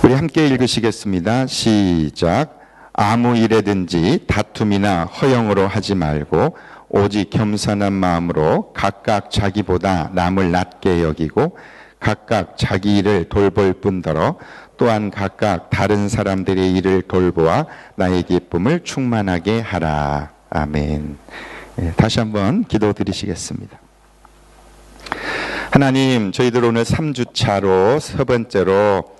우리 함께 읽으시겠습니다. 시작. 아무 일에든지 다툼이나 허영으로 하지 말고 오직 겸손한 마음으로 각각 자기보다 남을 낮게 여기고 각각 자기 일을 돌볼 뿐더러 또한 각각 다른 사람들의 일을 돌보아 나의 기쁨을 충만하게 하라. 아멘. 다시 한번 기도드리시겠습니다. 하나님, 저희들 오늘 3주차로 세 번째로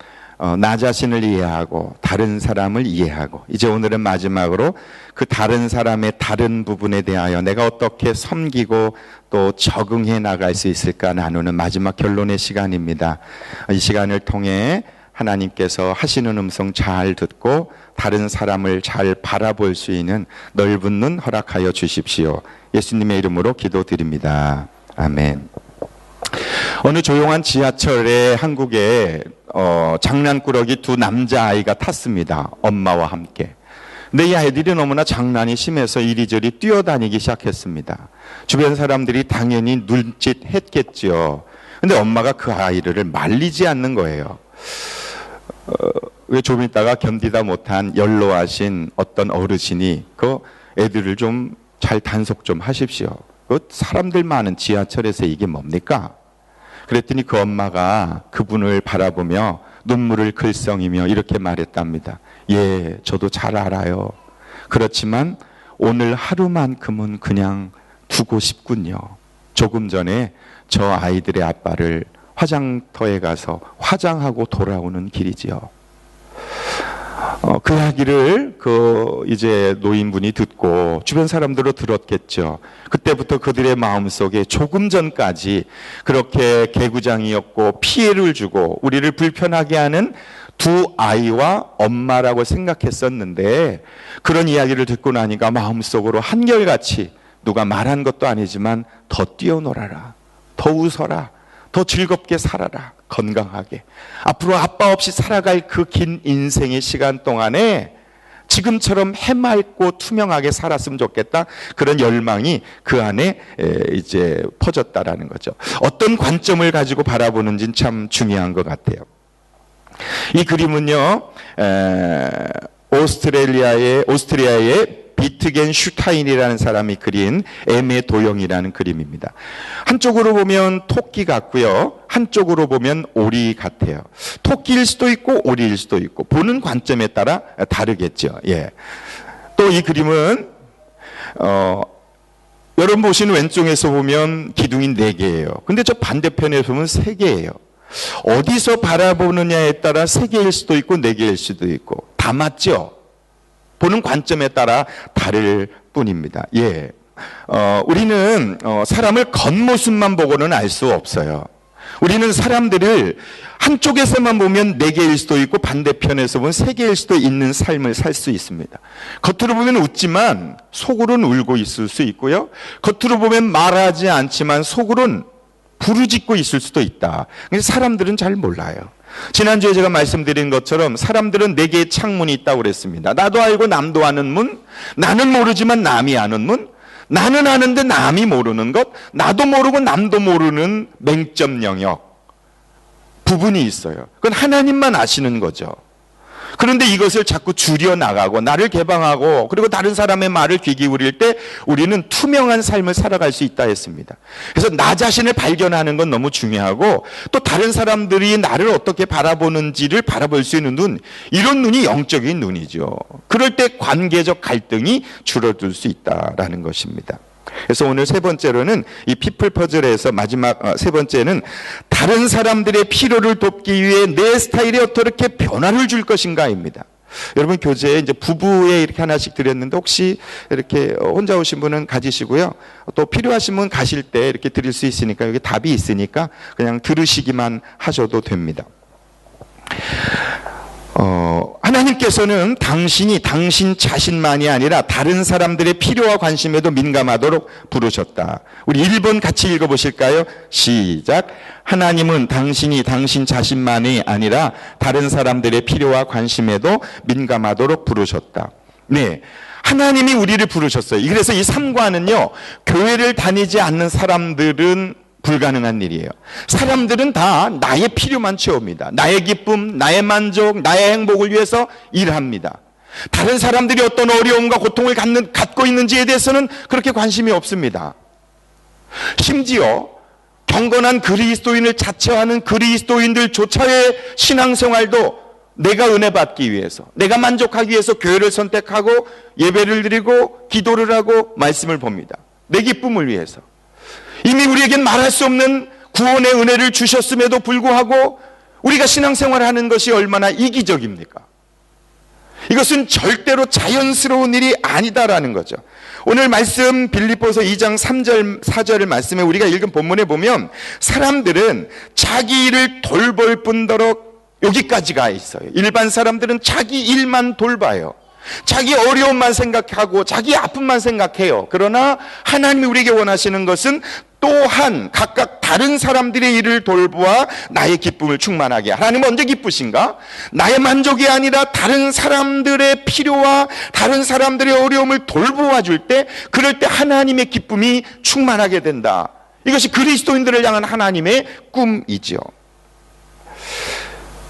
나 자신을 이해하고 다른 사람을 이해하고 이제 오늘은 마지막으로 그 다른 사람의 다른 부분에 대하여 내가 어떻게 섬기고 또 적응해 나갈 수 있을까 나누는 마지막 결론의 시간입니다. 이 시간을 통해 하나님께서 하시는 음성 잘 듣고 다른 사람을 잘 바라볼 수 있는 넓은 눈 허락하여 주십시오. 예수님의 이름으로 기도드립니다. 아멘. 어느 조용한 지하철에 한국에 장난꾸러기 두 남자아이가 탔습니다. 엄마와 함께. 근데 이 아이들이 너무나 장난이 심해서 이리저리 뛰어다니기 시작했습니다. 주변 사람들이 당연히 눈짓했겠죠. 근데 엄마가 그 아이를 말리지 않는 거예요. 좀 있다가 견디다 못한 연로하신 어떤 어르신이 그 애들을 좀 잘 단속 좀 하십시오. 그 사람들 많은 지하철에서 이게 뭡니까? 그랬더니 그 엄마가 그분을 바라보며 눈물을 글썽이며 이렇게 말했답니다. 예, 저도 잘 알아요. 그렇지만 오늘 하루만큼은 그냥 두고 싶군요. 조금 전에 저 아이들의 아빠를 화장터에 가서 화장하고 돌아오는 길이지요. 그 이야기를 이제 노인분이 듣고 주변 사람들도 들었겠죠. 그때부터 그들의 마음속에 조금 전까지 그렇게 개구장이었고 피해를 주고 우리를 불편하게 하는 두 아이와 엄마라고 생각했었는데 그런 이야기를 듣고 나니까 마음속으로 한결같이 누가 말한 것도 아니지만 더 뛰어놀아라, 더 웃어라, 더 즐겁게 살아라, 건강하게 앞으로 아빠 없이 살아갈 그 긴 인생의 시간 동안에 지금처럼 해맑고 투명하게 살았으면 좋겠다. 그런 열망이 그 안에 이제 퍼졌다라는 거죠. 어떤 관점을 가지고 바라보는지는 참 중요한 것 같아요. 이 그림은요, 오스트리아의 비트겐 슈타인이라는 사람이 그린 M의 도형이라는 그림입니다. 한쪽으로 보면 토끼 같고요. 한쪽으로 보면 오리 같아요. 토끼일 수도 있고 오리일 수도 있고 보는 관점에 따라 다르겠죠. 예. 또 이 그림은 여러분 보시는 왼쪽에서 보면 기둥이 4개예요. 근데 저 반대편에서 보면 3개예요. 어디서 바라보느냐에 따라 3개일 수도 있고 4개일 수도 있고 다 맞죠? 보는 관점에 따라 다를 뿐입니다. 예. 우리는 사람을 겉모습만 보고는 알 수 없어요. 우리는 사람들을 한쪽에서만 보면 4개일 수도 있고 반대편에서 보면 3개일 수도 있는 삶을 살 수 있습니다. 겉으로 보면 웃지만 속으로는 울고 있을 수 있고요. 겉으로 보면 말하지 않지만 속으로는 부르짖고 있을 수도 있다. 근데 사람들은 잘 몰라요. 지난주에 제가 말씀드린 것처럼 사람들은 4개의 창문이 있다고 그랬습니다. 나도 알고 남도 아는 문, 나는 모르지만 남이 아는 문, 나는 아는데 남이 모르는 것, 나도 모르고 남도 모르는 맹점 영역 부분이 있어요. 그건 하나님만 아시는 거죠. 그런데 이것을 자꾸 줄여나가고 나를 개방하고 그리고 다른 사람의 말을 귀 기울일 때 우리는 투명한 삶을 살아갈 수 있다 했습니다. 그래서 나 자신을 발견하는 건 너무 중요하고 또 다른 사람들이 나를 어떻게 바라보는지를 바라볼 수 있는 눈, 이런 눈이 영적인 눈이죠. 그럴 때 관계적 갈등이 줄어들 수 있다라는 것입니다. 그래서 오늘 세 번째로는 이 피플 퍼즐에서 마지막 세 번째는 다른 사람들의 필요를 돕기 위해 내 스타일에 어떻게 변화를 줄 것인가입니다. 여러분 교재에 이제 부부에 이렇게 하나씩 드렸는데 혹시 이렇게 혼자 오신 분은 가지시고요. 또 필요하신 분 가실 때 이렇게 드릴 수 있으니까 여기 답이 있으니까 그냥 들으시기만 하셔도 됩니다. 하나님께서는 당신이 당신 자신만이 아니라 다른 사람들의 필요와 관심에도 민감하도록 부르셨다. 우리 1번 같이 읽어보실까요? 시작. 하나님은 당신이 당신 자신만이 아니라 다른 사람들의 필요와 관심에도 민감하도록 부르셨다. 네, 하나님이 우리를 부르셨어요. 그래서 이 3과는요, 교회를 다니지 않는 사람들은 불가능한 일이에요. 사람들은 다 나의 필요만 채웁니다. 나의 기쁨, 나의 만족, 나의 행복을 위해서 일합니다. 다른 사람들이 어떤 어려움과 고통을 갖고 있는지에 대해서는 그렇게 관심이 없습니다. 심지어 경건한 그리스도인을 자처하는 그리스도인들조차의 신앙생활도 내가 은혜 받기 위해서, 내가 만족하기 위해서 교회를 선택하고 예배를 드리고 기도를 하고 말씀을 봅니다. 내 기쁨을 위해서. 이미 우리에겐 말할 수 없는 구원의 은혜를 주셨음에도 불구하고 우리가 신앙생활을 하는 것이 얼마나 이기적입니까? 이것은 절대로 자연스러운 일이 아니다라는 거죠. 오늘 말씀 빌립보서 2장 3절 4절의 말씀에 우리가 읽은 본문에 보면 사람들은 자기 일을 돌볼 뿐더러 여기까지가 있어요. 일반 사람들은 자기 일만 돌봐요. 자기 어려움만 생각하고 자기 아픔만 생각해요. 그러나 하나님이 우리에게 원하시는 것은 또한 각각 다른 사람들의 일을 돌보아 나의 기쁨을 충만하게. 하나님은 언제 기쁘신가? 나의 만족이 아니라 다른 사람들의 필요와 다른 사람들의 어려움을 돌보아 줄 때, 그럴 때 하나님의 기쁨이 충만하게 된다. 이것이 그리스도인들을 향한 하나님의 꿈이죠.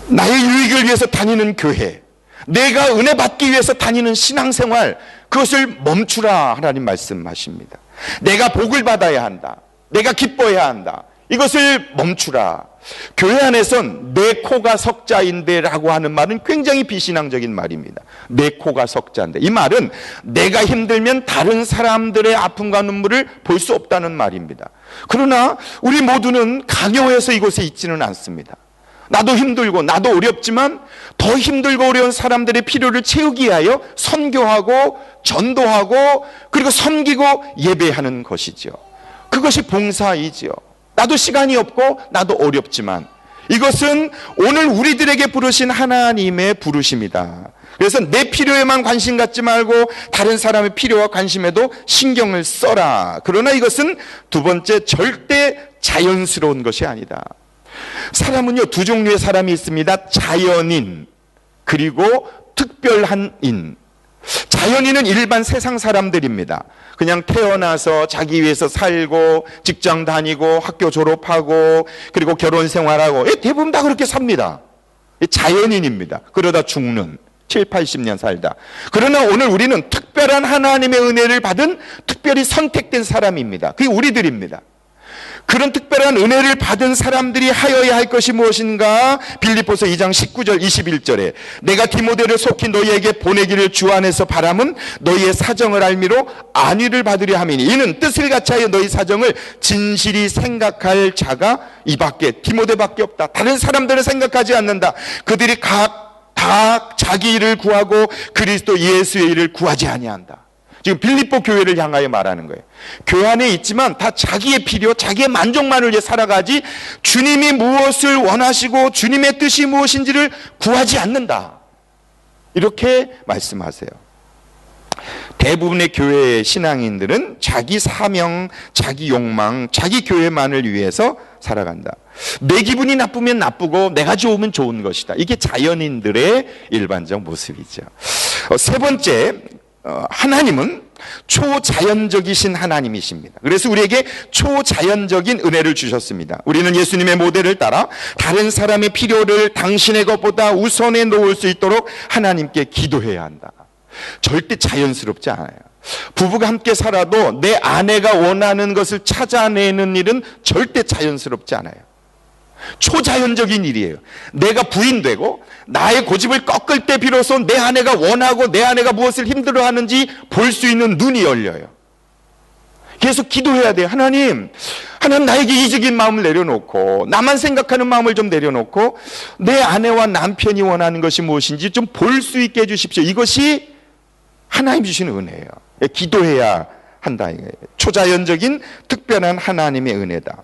나의 유익을 위해서 다니는 교회, 내가 은혜 받기 위해서 다니는 신앙생활, 그것을 멈추라 하나님 말씀하십니다. 내가 복을 받아야 한다. 내가 기뻐해야 한다. 이것을 멈추라. 교회 안에선 내 코가 석자인데 라고 하는 말은 굉장히 비신앙적인 말입니다. 내 코가 석자인데, 이 말은 내가 힘들면 다른 사람들의 아픔과 눈물을 볼 수 없다는 말입니다. 그러나 우리 모두는 강요해서 이곳에 있지는 않습니다. 나도 힘들고 나도 어렵지만 더 힘들고 어려운 사람들의 필요를 채우기 위하여 선교하고 전도하고 그리고 섬기고 예배하는 것이죠. 그것이 봉사이지요. 나도 시간이 없고 나도 어렵지만 이것은 오늘 우리들에게 부르신 하나님의 부르심이다. 그래서 내 필요에만 관심 갖지 말고 다른 사람의 필요와 관심에도 신경을 써라. 그러나 이것은 두 번째, 절대 자연스러운 것이 아니다. 사람은요, 두 종류의 사람이 있습니다. 자연인 그리고 특별한 인. 자연인은 일반 세상 사람들입니다. 그냥 태어나서 자기 위해서 살고 직장 다니고 학교 졸업하고 그리고 결혼 생활하고 대부분 다 그렇게 삽니다. 자연인입니다. 그러다 죽는 7, 80년 살다. 그러나 오늘 우리는 특별한 하나님의 은혜를 받은 특별히 선택된 사람입니다. 그게 우리들입니다. 그런 특별한 은혜를 받은 사람들이 하여야 할 것이 무엇인가? 빌립보서 2장 19절 21절에 내가 디모데를 속히 너희에게 보내기를 주 안에서 바람은 너희의 사정을 알미로 안위를 받으려 함이니 이는 뜻을 같이하여 너희 사정을 진실이 생각할 자가 이밖에 디모데밖에 없다. 다른 사람들은 생각하지 않는다. 그들이 다 자기 일을 구하고 그리스도 예수의 일을 구하지 아니한다. 지금 빌립보 교회를 향하여 말하는 거예요. 교회 안에 있지만 다 자기의 필요, 자기의 만족만을 위해 살아가지 주님이 무엇을 원하시고 주님의 뜻이 무엇인지를 구하지 않는다. 이렇게 말씀하세요. 대부분의 교회의 신앙인들은 자기 사명, 자기 욕망, 자기 교회만을 위해서 살아간다. 내 기분이 나쁘면 나쁘고 내가 좋으면 좋은 것이다. 이게 자연인들의 일반적 모습이죠. 세 번째, 하나님은 초자연적이신 하나님이십니다. 그래서 우리에게 초자연적인 은혜를 주셨습니다. 우리는 예수님의 모델을 따라 다른 사람의 필요를 당신의 것보다 우선해 놓을 수 있도록 하나님께 기도해야 한다. 절대 자연스럽지 않아요. 부부가 함께 살아도 내 아내가 원하는 것을 찾아내는 일은 절대 자연스럽지 않아요. 초자연적인 일이에요. 내가 부인되고 나의 고집을 꺾을 때 비로소 내 아내가 원하고 내 아내가 무엇을 힘들어하는지 볼 수 있는 눈이 열려요. 계속 기도해야 돼요. 하나님 나에게 이기적인 마음을 내려놓고 나만 생각하는 마음을 좀 내려놓고 내 아내와 남편이 원하는 것이 무엇인지 좀 볼 수 있게 해주십시오. 이것이 하나님 주시는 은혜예요. 기도해야 한다. 초자연적인 특별한 하나님의 은혜다.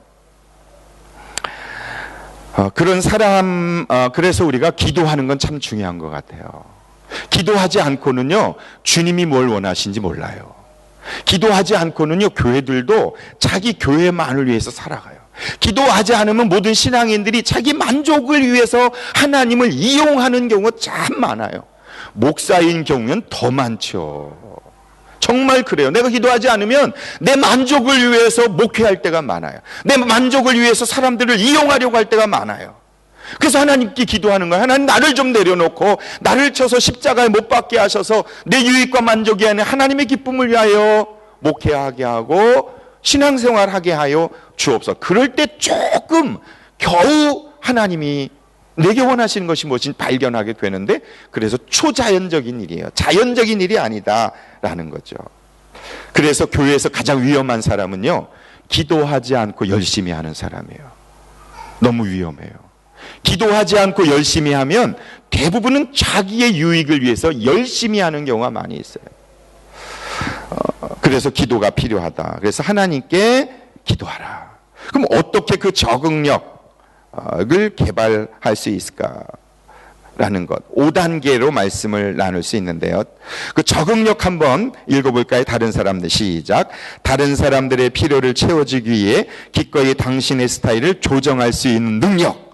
그런 사람, 그래서 우리가 기도하는 건 참 중요한 것 같아요. 기도하지 않고는요, 주님이 뭘 원하시는지 몰라요. 기도하지 않고는요, 교회들도 자기 교회만을 위해서 살아가요. 기도하지 않으면 모든 신앙인들이 자기 만족을 위해서 하나님을 이용하는 경우가 참 많아요. 목사인 경우는 더 많죠. 정말 그래요. 내가 기도하지 않으면 내 만족을 위해서 목회할 때가 많아요. 내 만족을 위해서 사람들을 이용하려고 할 때가 많아요. 그래서 하나님께 기도하는 거예요. 하나님, 나를 좀 내려놓고 나를 쳐서 십자가에 못 박게 하셔서 내 유익과 만족이 아닌 하나님의 기쁨을 위하여 목회하게 하고 신앙생활하게 하여 주옵소서. 그럴 때 조금 겨우 하나님이 내게 원하시는 것이 무엇인지 발견하게 되는데, 그래서 초자연적인 일이에요. 자연적인 일이 아니다라는 거죠. 그래서 교회에서 가장 위험한 사람은요, 기도하지 않고 열심히 하는 사람이에요. 너무 위험해요. 기도하지 않고 열심히 하면 대부분은 자기의 유익을 위해서 열심히 하는 경우가 많이 있어요. 그래서 기도가 필요하다. 그래서 하나님께 기도하라. 그럼 어떻게 그 적응력을 개발할 수 있을까라는 것, 5단계로 말씀을 나눌 수 있는데요. 그 적응력 한번 읽어볼까요? 다른 사람들, 시작. 다른 사람들의 필요를 채워주기 위해 기꺼이 당신의 스타일을 조정할 수 있는 능력.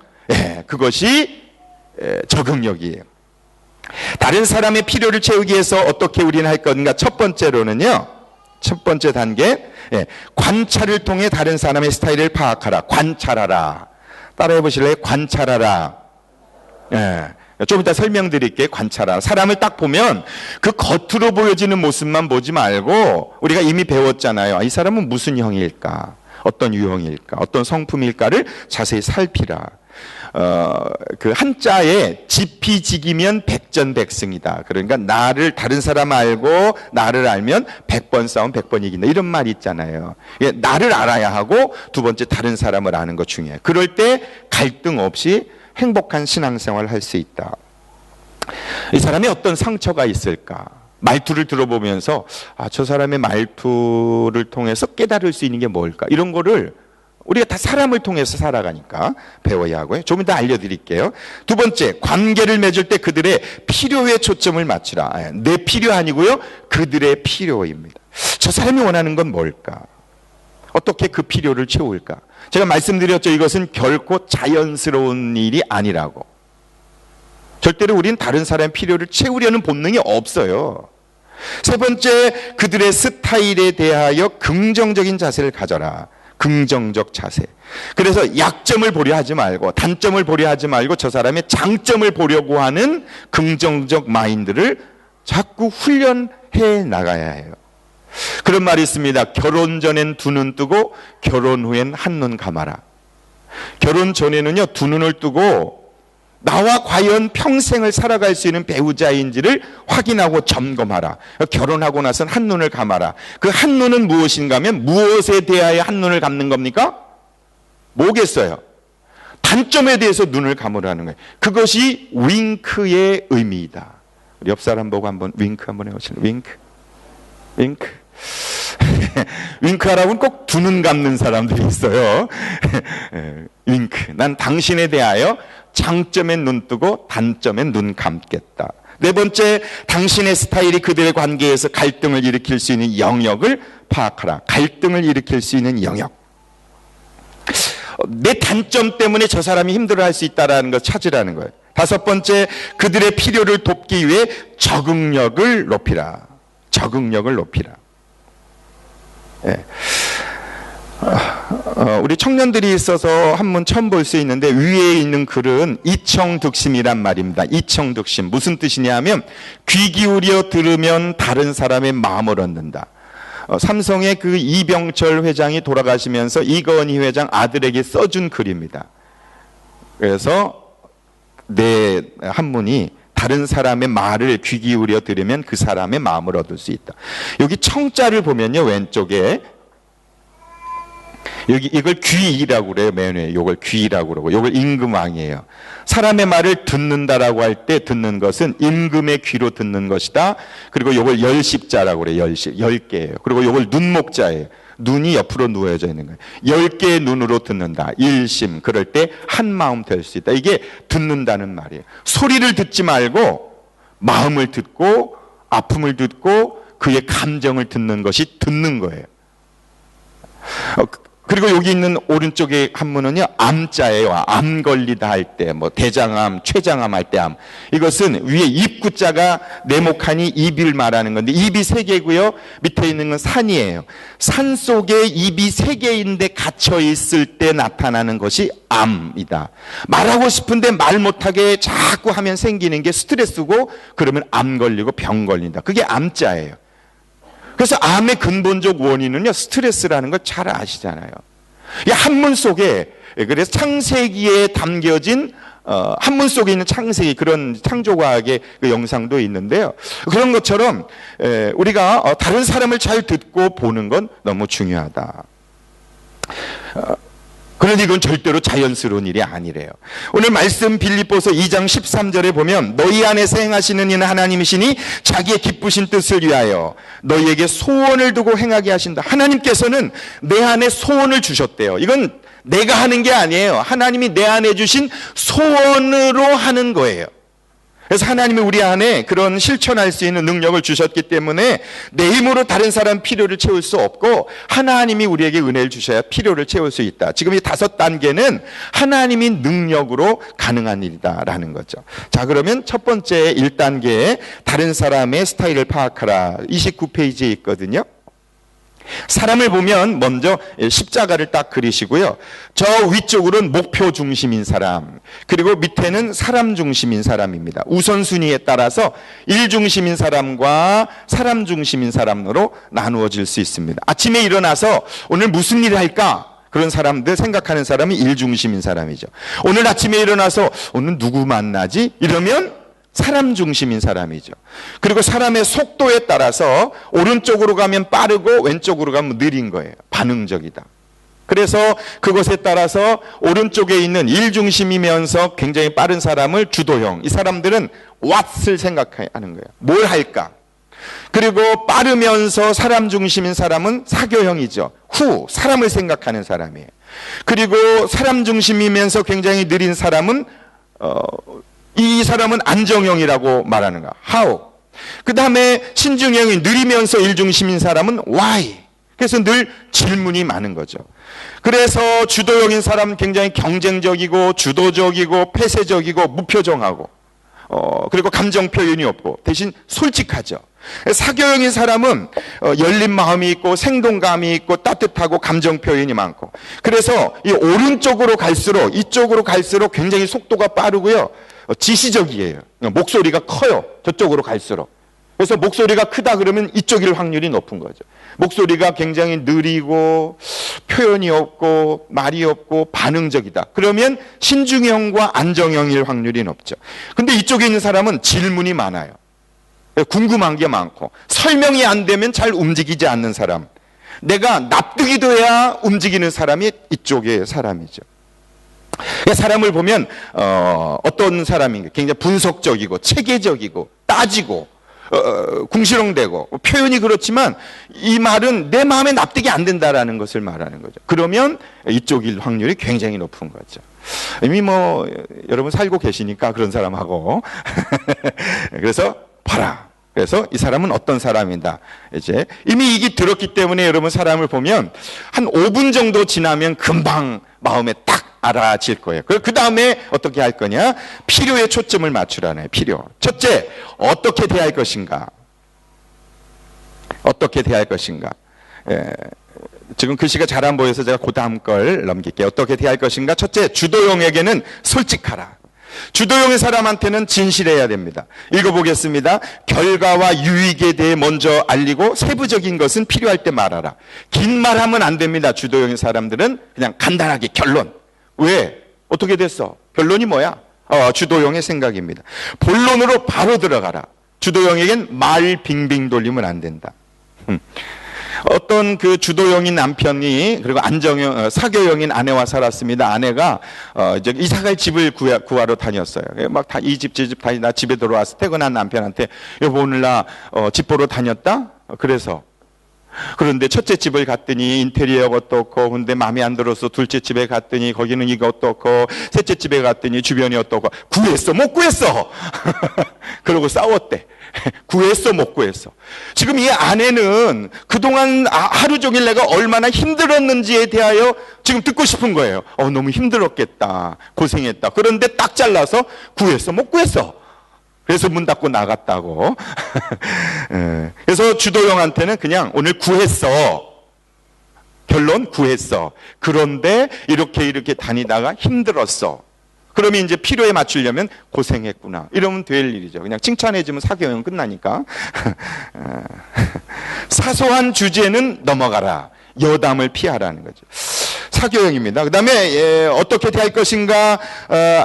그것이 적응력이에요. 다른 사람의 필요를 채우기 위해서 어떻게 우리는 할 건가? 첫 번째로는요, 첫 번째 단계, 관찰을 통해 다른 사람의 스타일을 파악하라. 관찰하라. 따라해 보실래요? 관찰하라. 좀 이따 설명드릴게요. 관찰하라. 사람을 딱 보면 그 겉으로 보여지는 모습만 보지 말고, 우리가 이미 배웠잖아요. 이 사람은 무슨 형일까? 어떤 유형일까? 어떤 성품일까를 자세히 살피라. 그 한자에 지피지기면 백전백승이다. 그러니까 나를, 다른 사람 알고 나를 알면 100번 싸움 100번 이긴다. 이런 말이 있잖아요. 나를 알아야 하고, 두 번째 다른 사람을 아는 것 중요해요. 그럴 때 갈등 없이 행복한 신앙생활을 할 수 있다. 이 사람이 어떤 상처가 있을까? 말투를 들어보면서 저 사람의 말투를 통해서 깨달을 수 있는 게 뭘까? 이런 거를 우리가 다 사람을 통해서 살아가니까 배워야 하고요. 좀 이따 알려드릴게요. 두 번째, 관계를 맺을 때 그들의 필요에 초점을 맞추라. 내 필요 아니고요, 그들의 필요입니다. 저 사람이 원하는 건 뭘까? 어떻게 그 필요를 채울까? 제가 말씀드렸죠. 이것은 결코 자연스러운 일이 아니라고. 절대로 우리는 다른 사람의 필요를 채우려는 본능이 없어요. 세 번째, 그들의 스타일에 대하여 긍정적인 자세를 가져라. 긍정적 자세. 그래서 약점을 보려 하지 말고, 단점을 보려 하지 말고, 저 사람의 장점을 보려고 하는 긍정적 마인드를 자꾸 훈련해 나가야 해요. 그런 말이 있습니다. 결혼 전엔 두 눈 뜨고 결혼 후엔 한 눈 감아라. 결혼 전에는요, 두 눈을 뜨고 나와 과연 평생을 살아갈 수 있는 배우자인지를 확인하고 점검하라. 결혼하고 나서는 한 눈을 감아라. 그 한 눈은 무엇인가 하면, 무엇에 대하여 한 눈을 감는 겁니까? 뭐겠어요? 단점에 대해서 눈을 감으라는 거예요. 그것이 윙크의 의미이다. 우리 옆 사람 보고 한번 윙크 한번 해보시죠. 윙크. 윙크. 윙크하라고는 꼭 두 눈 감는 사람들이 있어요. 윙크. 난 당신에 대하여 장점엔 눈 뜨고 단점엔 눈 감겠다. 네 번째, 당신의 스타일이 그들의 관계에서 갈등을 일으킬 수 있는 영역을 파악하라. 갈등을 일으킬 수 있는 영역. 내 단점 때문에 저 사람이 힘들어할 수 있다는 걸 찾으라는 거예요. 다섯 번째, 그들의 필요를 돕기 위해 적응력을 높이라. 적응력을 높이라. 우리 청년들이 있어서 한문 처음 볼 수 있는데, 위에 있는 글은 이청득심이란 말입니다. 이청득심. 무슨 뜻이냐 하면, 귀 기울여 들으면 다른 사람의 마음을 얻는다. 삼성의 그 이병철 회장이 돌아가시면서 이건희 회장 아들에게 써준 글입니다. 그래서 내 한문이 다른 사람의 말을 귀 기울여 들으면 그 사람의 마음을 얻을 수 있다. 여기 청자를 보면요, 왼쪽에 여기 이걸 귀이라고 그래요. 맨 위에 이걸 귀이라고 그러고, 이걸 임금왕이에요. 사람의 말을 듣는다라고 할 때 듣는 것은 임금의 귀로 듣는 것이다. 그리고 이걸 열십자라고 그래요. 열십, 10개예요. 그리고 이걸 눈목자예요. 눈이 옆으로 누워져 있는 거예요. 10개의 눈으로 듣는다. 일심. 그럴 때 한 마음 될 수 있다. 이게 듣는다는 말이에요. 소리를 듣지 말고 마음을 듣고 아픔을 듣고 그의 감정을 듣는 것이 듣는 거예요. 그리고 여기 있는 오른쪽에 한문은요, 암자예요. 암 걸리다 할 때, 뭐 대장암, 췌장암 할 때 암. 이것은 위에 입구자가 네모칸이 입을 말하는 건데, 입이 3개고요. 밑에 있는 건 산이에요. 산 속에 입이 3개인데 갇혀 있을 때 나타나는 것이 암이다. 말하고 싶은데 말 못하게 자꾸 하면 생기는 게 스트레스고, 그러면 암 걸리고 병 걸린다. 그게 암자예요. 그래서 암의 근본적 원인은요, 스트레스라는 걸 잘 아시잖아요. 이 한문 속에, 그래서 창세기에 담겨진 한문 속에 있는 창세기, 그런 창조과학의 그 영상도 있는데요. 그런 것처럼 우리가 다른 사람을 잘 듣고 보는 건 너무 중요하다. 그런데 이건 절대로 자연스러운 일이 아니래요. 오늘 말씀 빌립보서 2장 13절에 보면 너희 안에서 행하시는 이는 하나님이시니 자기의 기쁘신 뜻을 위하여 너희에게 소원을 두고 행하게 하신다. 하나님께서는 내 안에 소원을 주셨대요. 이건 내가 하는 게 아니에요. 하나님이 내 안에 주신 소원으로 하는 거예요. 그래서 하나님이 우리 안에 그런 실천할 수 있는 능력을 주셨기 때문에 내 힘으로 다른 사람 필요를 채울 수 없고 하나님이 우리에게 은혜를 주셔야 필요를 채울 수 있다. 지금 이 5단계는 하나님이 능력으로 가능한 일이다라는 거죠. 자, 그러면 첫 번째 1단계에 다른 사람의 스타일을 파악하라. 29페이지에 있거든요. 사람을 보면 먼저 십자가를 딱 그리시고요. 저 위쪽으로는 목표 중심인 사람, 그리고 밑에는 사람 중심인 사람입니다. 우선순위에 따라서 일 중심인 사람과 사람 중심인 사람으로 나누어질 수 있습니다. 아침에 일어나서 오늘 무슨 일을 할까? 그런 사람들 생각하는 사람이 일 중심인 사람이죠. 오늘 아침에 일어나서 오늘 누구 만나지? 이러면 사람 중심인 사람이죠. 그리고 사람의 속도에 따라서 오른쪽으로 가면 빠르고 왼쪽으로 가면 느린 거예요. 반응적이다. 그래서 그것에 따라서 오른쪽에 있는 일 중심이면서 굉장히 빠른 사람을 주도형, 이 사람들은 what을 생각하는 거예요. 뭘 할까? 그리고 빠르면서 사람 중심인 사람은 사교형이죠. who, 사람을 생각하는 사람이에요. 그리고 사람 중심이면서 굉장히 느린 사람은 이 사람은 안정형이라고 말하는 거야. how. 그 다음에 신중형이 느리면서 일중심인 사람은 why. 그래서 늘 질문이 많은 거죠. 그래서 주도형인 사람은 굉장히 경쟁적이고 주도적이고 폐쇄적이고 무표정하고 그리고 감정 표현이 없고 대신 솔직하죠. 사교형인 사람은 열린 마음이 있고 생동감이 있고 따뜻하고 감정 표현이 많고, 그래서 이 오른쪽으로 갈수록 이쪽으로 갈수록 굉장히 속도가 빠르고요. 지시적이에요. 목소리가 커요. 저쪽으로 갈수록. 그래서 목소리가 크다 그러면 이쪽일 확률이 높은 거죠. 목소리가 굉장히 느리고 표현이 없고 말이 없고 반응적이다. 그러면 신중형과 안정형일 확률이 높죠. 근데 이쪽에 있는 사람은 질문이 많아요. 궁금한 게 많고 설명이 안 되면 잘 움직이지 않는 사람. 내가 납득이 돼야 움직이는 사람이 이쪽의 사람이죠. 사람을 보면 어떤 사람인가 굉장히 분석적이고 체계적이고 따지고 궁시렁대고 표현이 그렇지만 이 말은 내 마음에 납득이 안 된다라는 것을 말하는 거죠. 그러면 이쪽일 확률이 굉장히 높은 거죠. 이미 뭐 여러분 살고 계시니까 그런 사람하고 그래서 봐라. 그래서 이 사람은 어떤 사람이다. 이제 이미 이게 들었기 때문에 여러분 사람을 보면 한 5분 정도 지나면 금방 마음에 딱 알아질 거예요. 그 다음에 어떻게 할 거냐? 필요에 초점을 맞추라네. 필요. 첫째, 어떻게 대할 것인가? 어떻게 대할 것인가? 지금 글씨가 잘 안 보여서 제가 그 다음 걸 넘길게요. 어떻게 대할 것인가? 첫째, 주도형에게는 솔직하라. 주도형의 사람한테는 진실해야 됩니다. 읽어보겠습니다. 결과와 유익에 대해 먼저 알리고 세부적인 것은 필요할 때 말하라. 긴 말하면 안 됩니다. 주도형의 사람들은 그냥 간단하게 결론. 왜? 어떻게 됐어? 결론이 뭐야? 주도형의 생각입니다. 본론으로 바로 들어가라. 주도형에겐 말 빙빙 돌리면 안 된다. 어떤 그 주도형인 남편이 그리고 사교형인 아내와 살았습니다. 아내가 이제 이사갈 집을 구하러 다녔어요. 막 다 이 집 저 집 다니다 집에 들어와서 퇴근한 남편한테 여보 오늘 나 집 보러 다녔다. 그래서 그런데 첫째 집을 갔더니 인테리어가 어떻고, 근데 마음에 안 들어서 둘째 집에 갔더니 거기는 이거 어떻고, 셋째 집에 갔더니 주변이 어떻고. 구했어 못 구했어? 그러고 싸웠대. 구했어 못 구했어? 지금 이 아내는 그동안 하루 종일 내가 얼마나 힘들었는지에 대하여 지금 듣고 싶은 거예요. 너무 힘들었겠다, 고생했다. 그런데 딱 잘라서 구했어 못 구했어? 그래서 문 닫고 나갔다고. 그래서 주도형한테는 그냥 오늘 구했어. 결론 구했어. 그런데 이렇게 다니다가 힘들었어. 그러면 이제 필요에 맞추려면 고생했구나. 이러면 될 일이죠. 그냥 칭찬해주면 사교형은 끝나니까. 사소한 주제는 넘어가라. 여담을 피하라는 거죠. 사교형입니다. 그 다음에 어떻게 대할 것인가.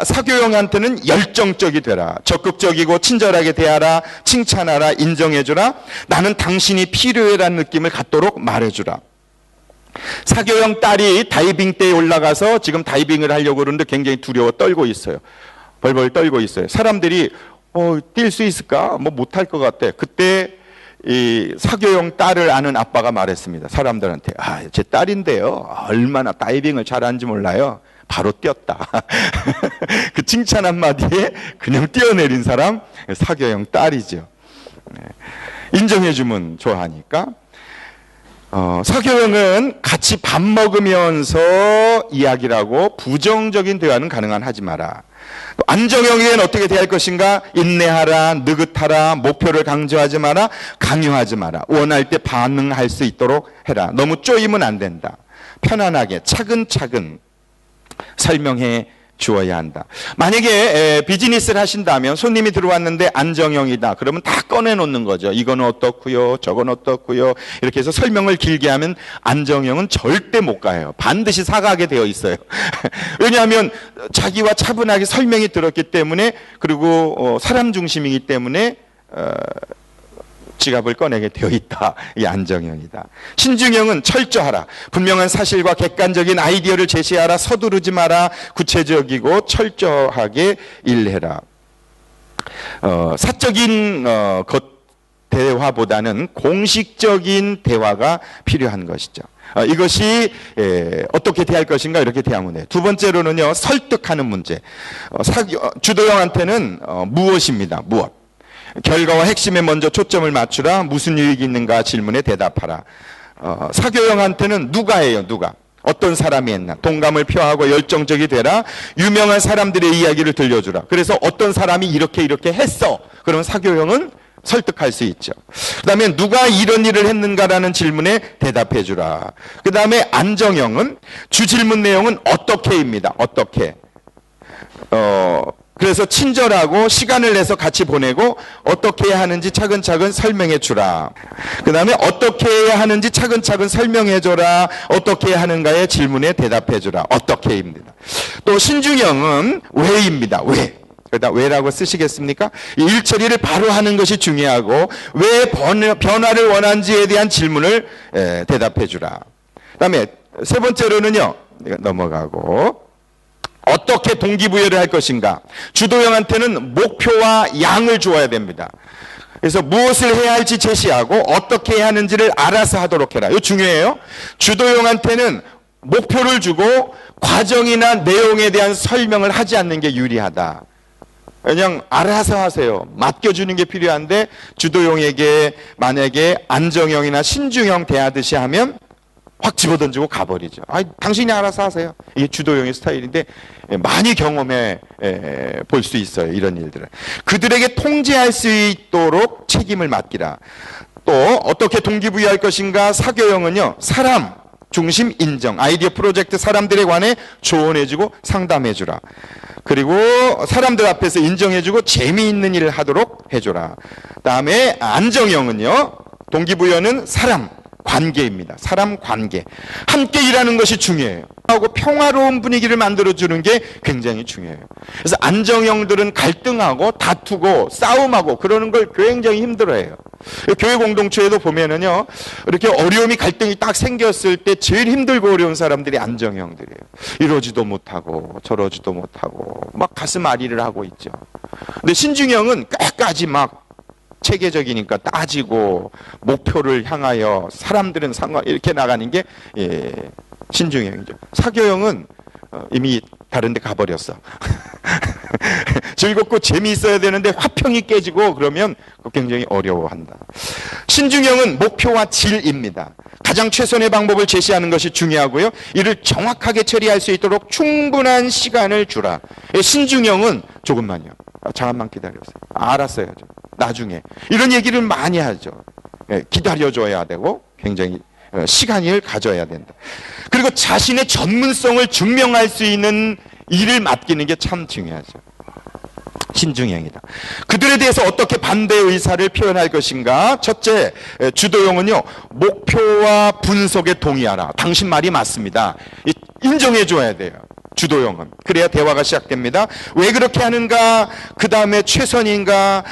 사교형한테는 열정적이 되라. 적극적이고 친절하게 대하라. 칭찬하라. 인정해주라. 나는 당신이 필요해라는 느낌을 갖도록 말해주라. 사교형 딸이 다이빙 때에 올라가서 지금 다이빙을 하려고 그러는데 굉장히 두려워 떨고 있어요. 벌벌 떨고 있어요. 사람들이 뛸 수 있을까? 못할 것 같아. 그때 이 사교형 딸을 아는 아빠가 말했습니다. 사람들한테 제 딸인데요, 얼마나 다이빙을 잘하는지 몰라요. 바로 뛰었다. 그 칭찬 한마디에 그냥 뛰어내린 사람 사교형 딸이죠. 인정해주면 좋아하니까. 사교형은 같이 밥 먹으면서 이야기를 하고 부정적인 대화는 가능한 하지 마라. 안정형에는 어떻게 대할 것인가? 인내하라, 느긋하라, 목표를 강조하지 마라, 강요하지 마라. 원할 때 반응할 수 있도록 해라. 너무 쪼이면 안 된다. 편안하게 차근차근 설명해 주어야 한다. 만약에 비즈니스를 하신다면 손님이 들어왔는데 안정형이다. 그러면 다 꺼내놓는 거죠. 이건 어떻고요, 저건 어떻고요. 이렇게 해서 설명을 길게 하면 안정형은 절대 못 가요. 반드시 사가게 되어 있어요. 왜냐하면 자기와 차분하게 설명이 들었기 때문에, 그리고 사람 중심이기 때문에 지갑을 꺼내게 되어 있다. 이 안정형이다. 신중형은 철저하라. 분명한 사실과 객관적인 아이디어를 제시하라. 서두르지 마라. 구체적이고 철저하게 일해라. 사적인 대화보다는 공식적인 대화가 필요한 것이죠. 이것이 어떻게 대할 것인가, 이렇게 대하면 돼요. 두 번째로는요, 설득하는 문제. 주도형한테는 무엇입니다. 무엇. 결과와 핵심에 먼저 초점을 맞추라. 무슨 유익이 있는가 질문에 대답하라. 사교형한테는 누가예요, 누가. 어떤 사람이 했나. 동감을 표하고 열정적이 되라. 유명한 사람들의 이야기를 들려주라. 그래서 어떤 사람이 이렇게 했어. 그러면 사교형은 설득할 수 있죠. 그 다음에 누가 이런 일을 했는가라는 질문에 대답해 주라. 그 다음에 안정형은 주질문 내용은 어떻게입니다. 어떻게. 그래서 친절하고 시간을 내서 같이 보내고 어떻게 해야 하는지 차근차근 설명해 주라. 그 다음에 어떻게 해야 하는지 차근차근 설명해 줘라. 어떻게 해야 하는가의 질문에 대답해 주라. 어떻게입니다. 또 신중형은 왜입니다. 왜. 그러다 왜라고 쓰시겠습니까? 일 처리를 바로 하는 것이 중요하고 왜 변화를 원하는지에 대한 질문을 대답해 주라. 그 다음에 세 번째로는요, 넘어가고, 어떻게 동기부여를 할 것인가. 주도형한테는 목표와 양을 주어야 됩니다. 그래서 무엇을 해야 할지 제시하고 어떻게 해야 하는지를 알아서 하도록 해라. 이거 중요해요. 주도형한테는 목표를 주고 과정이나 내용에 대한 설명을 하지 않는 게 유리하다. 그냥 알아서 하세요. 맡겨주는 게 필요한데, 주도형에게 만약에 안정형이나 신중형 대하듯이 하면 확 집어던지고 가버리죠. 당신이 알아서 하세요. 이게 주도형의 스타일인데 많이 경험해 볼 수 있어요. 이런 일들을. 그들에게 통제할 수 있도록 책임을 맡기라. 또 어떻게 동기부여할 것인가. 사교형은요, 사람 중심 인정. 아이디어 프로젝트 사람들에 관해 조언해주고 상담해주라. 그리고 사람들 앞에서 인정해주고 재미있는 일을 하도록 해줘라. 다음에 안정형은요, 동기부여는 사람 관계입니다. 사람 관계. 함께 일하는 것이 중요해요. 하고 평화로운 분위기를 만들어주는 게 굉장히 중요해요. 그래서 안정형들은 갈등하고 다투고 싸움하고 그러는 걸 굉장히 힘들어해요. 교회 공동체에도 보면은요, 이렇게 어려움이 갈등이 딱 생겼을 때 제일 힘들고 어려운 사람들이 안정형들이에요. 이러지도 못하고 저러지도 못하고 막 가슴 아리를 하고 있죠. 근데 신중형은 끝까지 막 체계적이니까 따지고 목표를 향하여 사람들은 이렇게 나가는 게 신중형이죠. 사교형은 이미 다른 데 가버렸어. 즐겁고 재미있어야 되는데 화평이 깨지고 그러면 굉장히 어려워한다. 신중형은 목표와 질입니다. 가장 최선의 방법을 제시하는 것이 중요하고요. 이를 정확하게 처리할 수 있도록 충분한 시간을 주라. 신중형은 조금만요. 잠깐만 기다려보세요. 알았어요. 나중에. 이런 얘기를 많이 하죠. 기다려줘야 되고 굉장히 시간을 가져야 된다. 그리고 자신의 전문성을 증명할 수 있는 일을 맡기는 게 참 중요하죠. 신중형이다. 그들에 대해서 어떻게 반대 의사를 표현할 것인가? 첫째, 주도형은요, 목표와 분석에 동의하라. 당신 말이 맞습니다. 인정해 줘야 돼요. 주도형은. 그래야 대화가 시작됩니다. 왜 그렇게 하는가? 그 다음에 최선인가?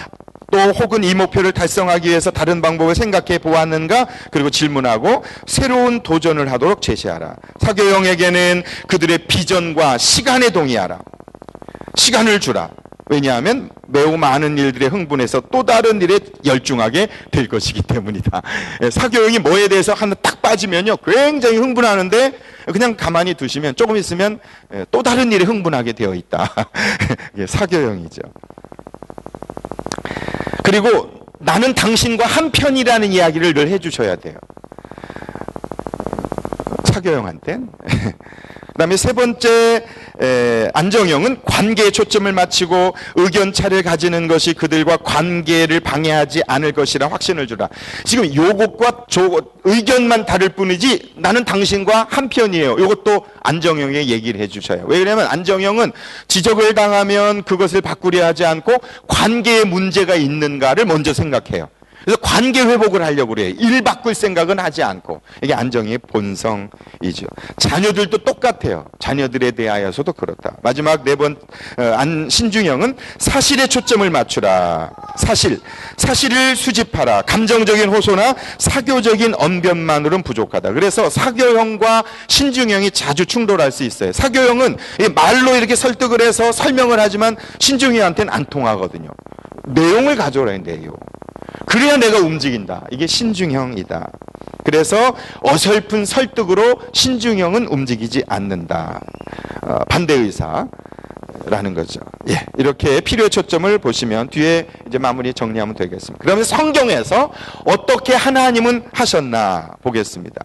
또 혹은 이 목표를 달성하기 위해서 다른 방법을 생각해 보았는가? 그리고 질문하고 새로운 도전을 하도록 제시하라. 사교형에게는 그들의 비전과 시간에 동의하라. 시간을 주라. 왜냐하면 매우 많은 일들에 흥분해서 또 다른 일에 열중하게 될 것이기 때문이다. 사교형이 뭐에 대해서 하나 딱 빠지면요, 굉장히 흥분하는데 그냥 가만히 두시면 조금 있으면 또 다른 일에 흥분하게 되어 있다. 이게 사교형이죠. 그리고 나는 당신과 한편이라는 이야기를 늘 해주셔야 돼요. 사교형한텐. 그 다음에 세 번째, 안정형은 관계에 초점을 맞추고 의견차를 가지는 것이 그들과 관계를 방해하지 않을 것이라 확신을 주라. 지금 요것과 의견만 다를 뿐이지 나는 당신과 한편이에요. 요것도 안정형에 얘기를 해주셔요. 왜 그러냐면 안정형은 지적을 당하면 그것을 바꾸려 하지 않고 관계에 문제가 있는가를 먼저 생각해요. 그래서 관계 회복을 하려고 그래요. 일 바꿀 생각은 하지 않고. 이게 안정의 본성이죠. 자녀들도 똑같아요. 자녀들에 대하여서도 그렇다. 마지막 네 번, 신중형은 사실에 초점을 맞추라. 사실을 수집하라. 감정적인 호소나 사교적인 언변만으로는 부족하다. 그래서 사교형과 신중형이 자주 충돌할 수 있어요. 사교형은 말로 이렇게 설득을 해서 설명을 하지만 신중형한테는 안 통하거든요. 내용을 가져오라, 내용. 그래야 내가 움직인다. 이게 신중형이다. 그래서 어설픈 설득으로 신중형은 움직이지 않는다. 반대의사라는 거죠. 예, 이렇게 필요의 초점을 보시면 뒤에 이제 마무리 정리하면 되겠습니다. 그러면 성경에서 어떻게 하나님은 하셨나 보겠습니다.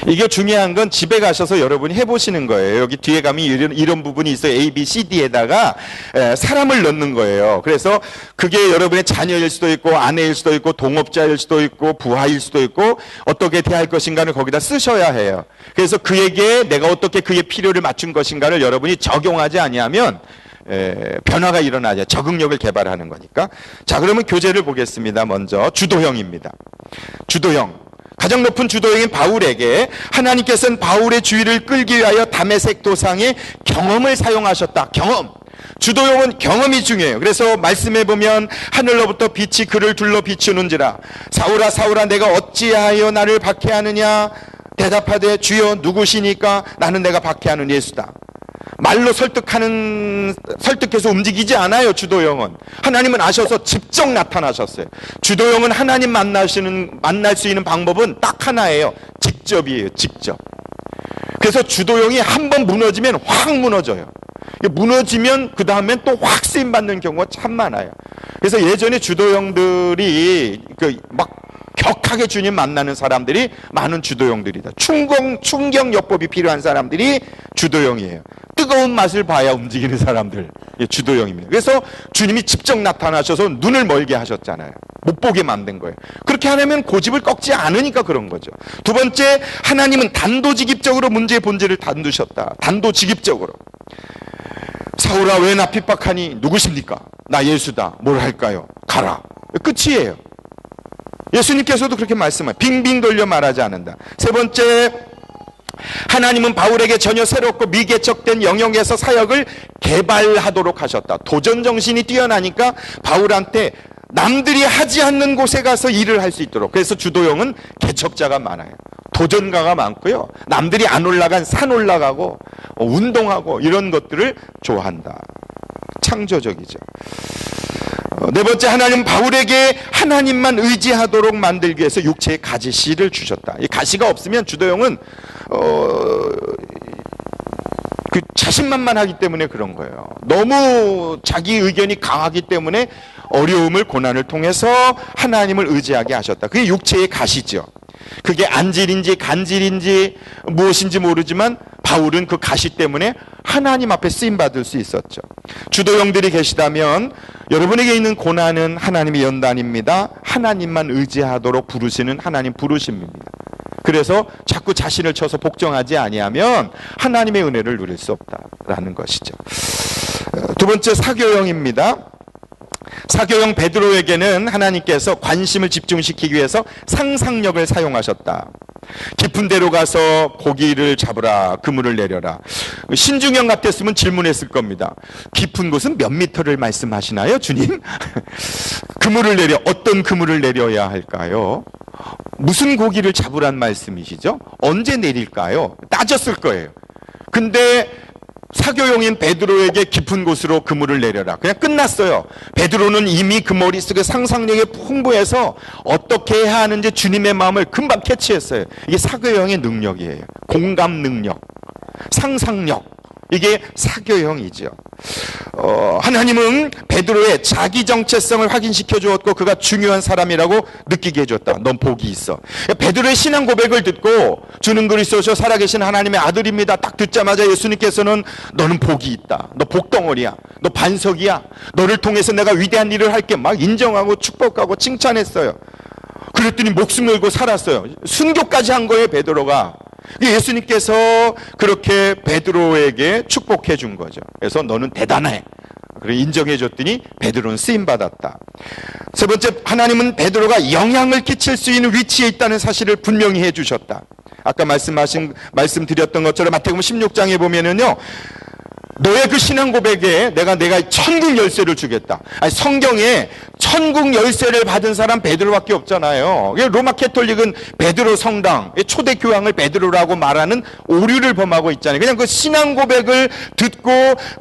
이게 중요한 건 집에 가셔서 여러분이 해보시는 거예요. 여기 뒤에 가면 이런 부분이 있어요. A, B, C, D에다가 사람을 넣는 거예요. 그래서 그게 여러분의 자녀일 수도 있고 아내일 수도 있고 동업자일 수도 있고 부하일 수도 있고 어떻게 대할 것인가를 거기다 쓰셔야 해요. 그래서 그에게 내가 어떻게 그의 필요를 맞춘 것인가를 여러분이 적용하지 아니하면 변화가 일어나죠. 적응력을 개발하는 거니까. 자, 그러면 교재를 보겠습니다. 먼저 주도형입니다. 주도형. 가장 높은 주도형인 바울에게 하나님께서는 바울의 주의를 끌기 위하여 다메섹 도상의 경험을 사용하셨다. 경험. 주도형은 경험이 중요해요. 그래서 말씀해 보면 하늘로부터 빛이 그를 둘러 비추는지라 사울아 사울아 내가 어찌하여 나를 박해하느냐 대답하되 주여 누구시니까 나는 내가 박해하는 예수다. 말로 설득해서 움직이지 않아요. 주도형은 하나님은 아셔서 직접 나타나셨어요. 주도형은 하나님 만날 수 있는 방법은 딱 하나예요. 직접이에요. 직접. 그래서 주도형이 한번 무너지면 확 무너져요. 무너지면 그 다음엔 또 확 쓰임 받는 경우가 참 많아요. 그래서 예전에 주도형들이 막 격하게 주님 만나는 사람들이 많은 주도형들이다. 충격요법이 필요한 사람들이 주도형이에요. 뜨거운 맛을 봐야 움직이는 사람들, 주도형입니다. 그래서 주님이 직접 나타나셔서 눈을 멀게 하셨잖아요. 못 보게 만든 거예요. 그렇게 하려면 고집을 꺾지 않으니까 그런 거죠. 두 번째, 하나님은 단도직입적으로 문제의 본질을 다루셨다. 단도직입적으로. 사울아 왜 나 핍박하니? 누구십니까? 나 예수다. 뭘 할까요? 가라. 끝이에요. 예수님께서도 그렇게 말씀하세요. 빙빙 돌려 말하지 않는다. 세 번째, 하나님은 바울에게 전혀 새롭고 미개척된 영역에서 사역을 개발하도록 하셨다. 도전정신이 뛰어나니까 바울한테 남들이 하지 않는 곳에 가서 일을 할 수 있도록. 그래서 주도형은 개척자가 많아요. 도전가가 많고요. 남들이 안 올라간 산 올라가고 운동하고 이런 것들을 좋아한다. 창조적이죠. 네 번째, 하나님 바울에게 하나님만 의지하도록 만들기 위해서 육체의 가시를 주셨다. 이 가시가 없으면 주도형은 그 자신만만하기 때문에 그런 거예요. 너무 자기 의견이 강하기 때문에 어려움을 고난을 통해서 하나님을 의지하게 하셨다. 그게 육체의 가시죠. 그게 안질인지 간질인지 무엇인지 모르지만 바울은 그 가시 때문에 하나님 앞에 쓰임받을 수 있었죠. 주도형들이 계시다면 여러분에게 있는 고난은 하나님의 연단입니다. 하나님만 의지하도록 부르시는 하나님 부르심입니다. 그래서 자꾸 자신을 쳐서 복종하지 아니하면 하나님의 은혜를 누릴 수 없다라는 것이죠. 두 번째, 사교형입니다. 사교형 베드로에게는 하나님께서 관심을 집중시키기 위해서 상상력을 사용하셨다. 깊은 데로 가서 고기를 잡으라, 그물을 내려라. 신중형 같았으면 질문했을 겁니다. 깊은 곳은 몇 미터를 말씀하시나요, 주님? 그물을 내려, 어떤 그물을 내려야 할까요? 무슨 고기를 잡으란 말씀이시죠? 언제 내릴까요? 따졌을 거예요. 근데 사교용인 베드로에게 깊은 곳으로 그물을 내려라. 그냥 끝났어요. 베드로는 이미 그 머릿속에 상상력이 풍부해서 어떻게 해야 하는지 주님의 마음을 금방 캐치했어요. 이게 사교형의 능력이에요. 공감 능력, 상상력. 이게 사교형이죠. 하나님은 베드로의 자기 정체성을 확인시켜 주었고 그가 중요한 사람이라고 느끼게 해줬다. 넌 복이 있어. 베드로의 신앙 고백을 듣고 주는 그리스도시요 살아계신 하나님의 아들입니다. 딱 듣자마자 예수님께서는 너는 복이 있다. 너 복덩어리야. 너 반석이야. 너를 통해서 내가 위대한 일을 할게. 막 인정하고 축복하고 칭찬했어요. 그랬더니 목숨 걸고 살았어요. 순교까지 한 거예요, 베드로가. 예수님께서 그렇게 베드로에게 축복해 준 거죠. 그래서 너는 대단해. 그래 인정해 줬더니 베드로는 쓰임 받았다. 세 번째, 하나님은 영향을 끼칠 수 있는 위치에 있다는 사실을 분명히 해 주셨다. 아까 말씀드렸던 것처럼 마태복음 16장에 보면은요, 너의 그 신앙 고백에 내가 천국 열쇠를 주겠다. 아니, 성경에 천국 열쇠를 받은 사람 베드로밖에 없잖아요. 로마 캐톨릭은 베드로 성당, 초대 교황을 베드로라고 말하는 오류를 범하고 있잖아요. 그냥 그 신앙 고백을 듣고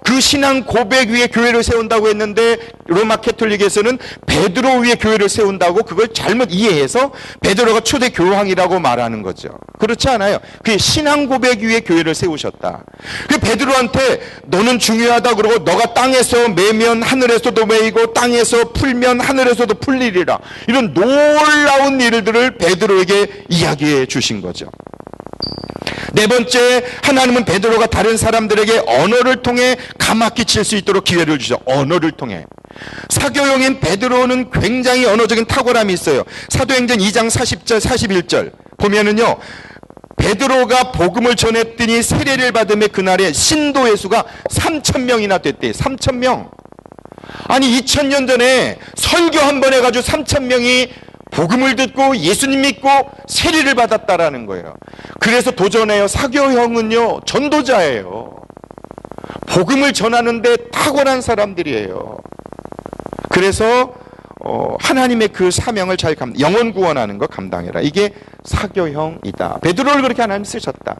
그 신앙 고백 위에 교회를 세운다고 했는데 로마 캐톨릭에서는 베드로 위에 교회를 세운다고 그걸 잘못 이해해서 베드로가 초대 교황이라고 말하는 거죠. 그렇지 않아요. 그 신앙 고백 위에 교회를 세우셨다. 그 베드로한테 너는 중요하다 그러고 너가 땅에서 매면 하늘에서도 매이고 땅에서 풀면 하늘에서도 풀리리라. 이런 놀라운 일들을 베드로에게 이야기해 주신 거죠. 네 번째, 하나님은 베드로가 다른 사람들에게 언어를 통해 감압 끼칠 수 있도록 기회를 주죠. 언어를 통해. 사교형인 베드로는 굉장히 언어적인 탁월함이 있어요. 사도행전 2장 40절 41절 보면은요, 베드로가 복음을 전했더니 세례를 받음에 그날에 신도의 수가 3,000명이나 됐대요. 3,000명. 아니 2000년 전에 설교 한 번 해가지고 3,000명이 복음을 듣고 예수님 믿고 세례를 받았다라는 거예요. 그래서 도전해요. 사교형은요, 전도자예요. 복음을 전하는데 탁월한 사람들이에요. 그래서 하나님의 그 사명을 잘 영혼 구원하는 거 감당해라. 이게 사교형이다. 베드로를 그렇게 하나님 쓰셨다.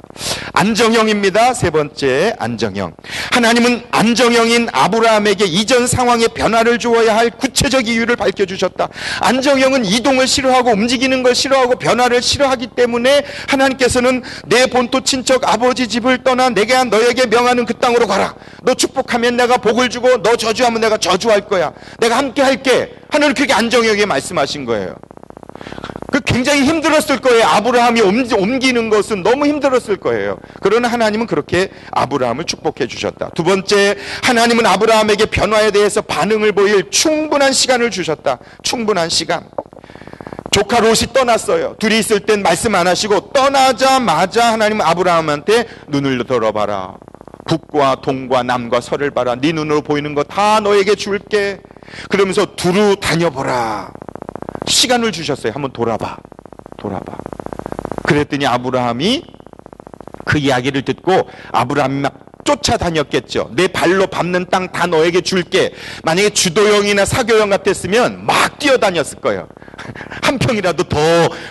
안정형입니다. 세 번째, 안정형. 하나님은 안정형인 아브라함에게 이전 상황의 변화를 주어야 할 구체적 이유를 밝혀주셨다. 안정형은 이동을 싫어하고 움직이는 걸 싫어하고 변화를 싫어하기 때문에 하나님께서는 내 본토 친척 아버지 집을 떠나 내가 너에게 명하는 그 땅으로 가라. 너 축복하면 내가 복을 주고 너 저주하면 내가 저주할 거야. 내가 함께 할게. 하늘은 그렇게 안정형에게 말씀하신 거예요. 그 굉장히 힘들었을 거예요. 아브라함이 옮기는 것은 너무 힘들었을 거예요. 그러나 하나님은 그렇게 아브라함을 축복해 주셨다. 두 번째, 하나님은 아브라함에게 변화에 대해서 반응을 보일 충분한 시간을 주셨다. 충분한 시간. 조카 롯이 떠났어요. 둘이 있을 땐 말씀 안 하시고 떠나자마자 하나님은 아브라함한테 눈을 들어봐라. 북과 동과 남과 서를 봐라. 네 눈으로 보이는 거 다 너에게 줄게. 그러면서 두루 다녀보라. 시간을 주셨어요. 한번 돌아봐. 그랬더니 아브라함이 그 이야기를 듣고 아브라함이 막 쫓아다녔겠죠. 내 발로 밟는 땅 다 너에게 줄게. 만약에 주도형이나 사교형 같았으면 막 뛰어다녔을 거예요. 한 평이라도 더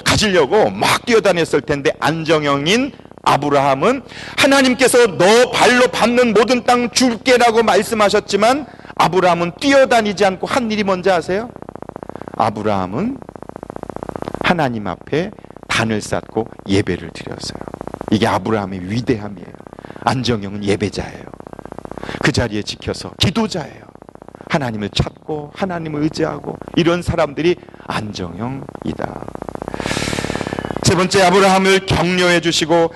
가지려고 막 뛰어다녔을 텐데, 안정형인 아브라함은 하나님께서 너 발로 밟는 모든 땅 줄게라고 말씀하셨지만 아브라함은 뛰어다니지 않고 한 일이 뭔지 아세요? 아브라함은 하나님 앞에 단을 쌓고 예배를 드렸어요. 이게 아브라함의 위대함이에요. 안정형은 예배자예요. 그 자리에 지켜서 기도자예요. 하나님을 찾고 하나님을 의지하고, 이런 사람들이 안정형이다. 세 번째, 아브라함을 격려해 주시고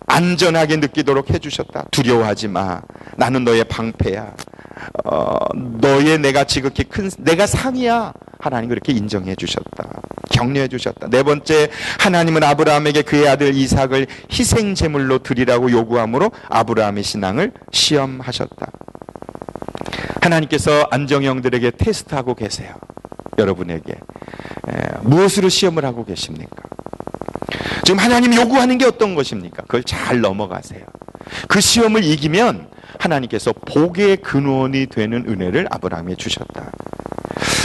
안전하게 느끼도록 해주셨다. 두려워하지 마. 나는 너의 방패야. 너의 내가 지극히 큰 내가 상이야. 하나님 그렇게 인정해 주셨다. 격려해 주셨다. 네 번째, 하나님은 아브라함에게 그의 아들 이삭을 희생 제물로 드리라고 요구함으로 아브라함의 신앙을 시험하셨다. 하나님께서 안정형들에게 테스트하고 계세요. 여러분에게 무엇으로 시험을 하고 계십니까? 지금 하나님 요구하는 게 어떤 것입니까? 그걸 잘 넘어가세요. 그 시험을 이기면 하나님께서 복의 근원이 되는 은혜를 아브라함에 주셨다.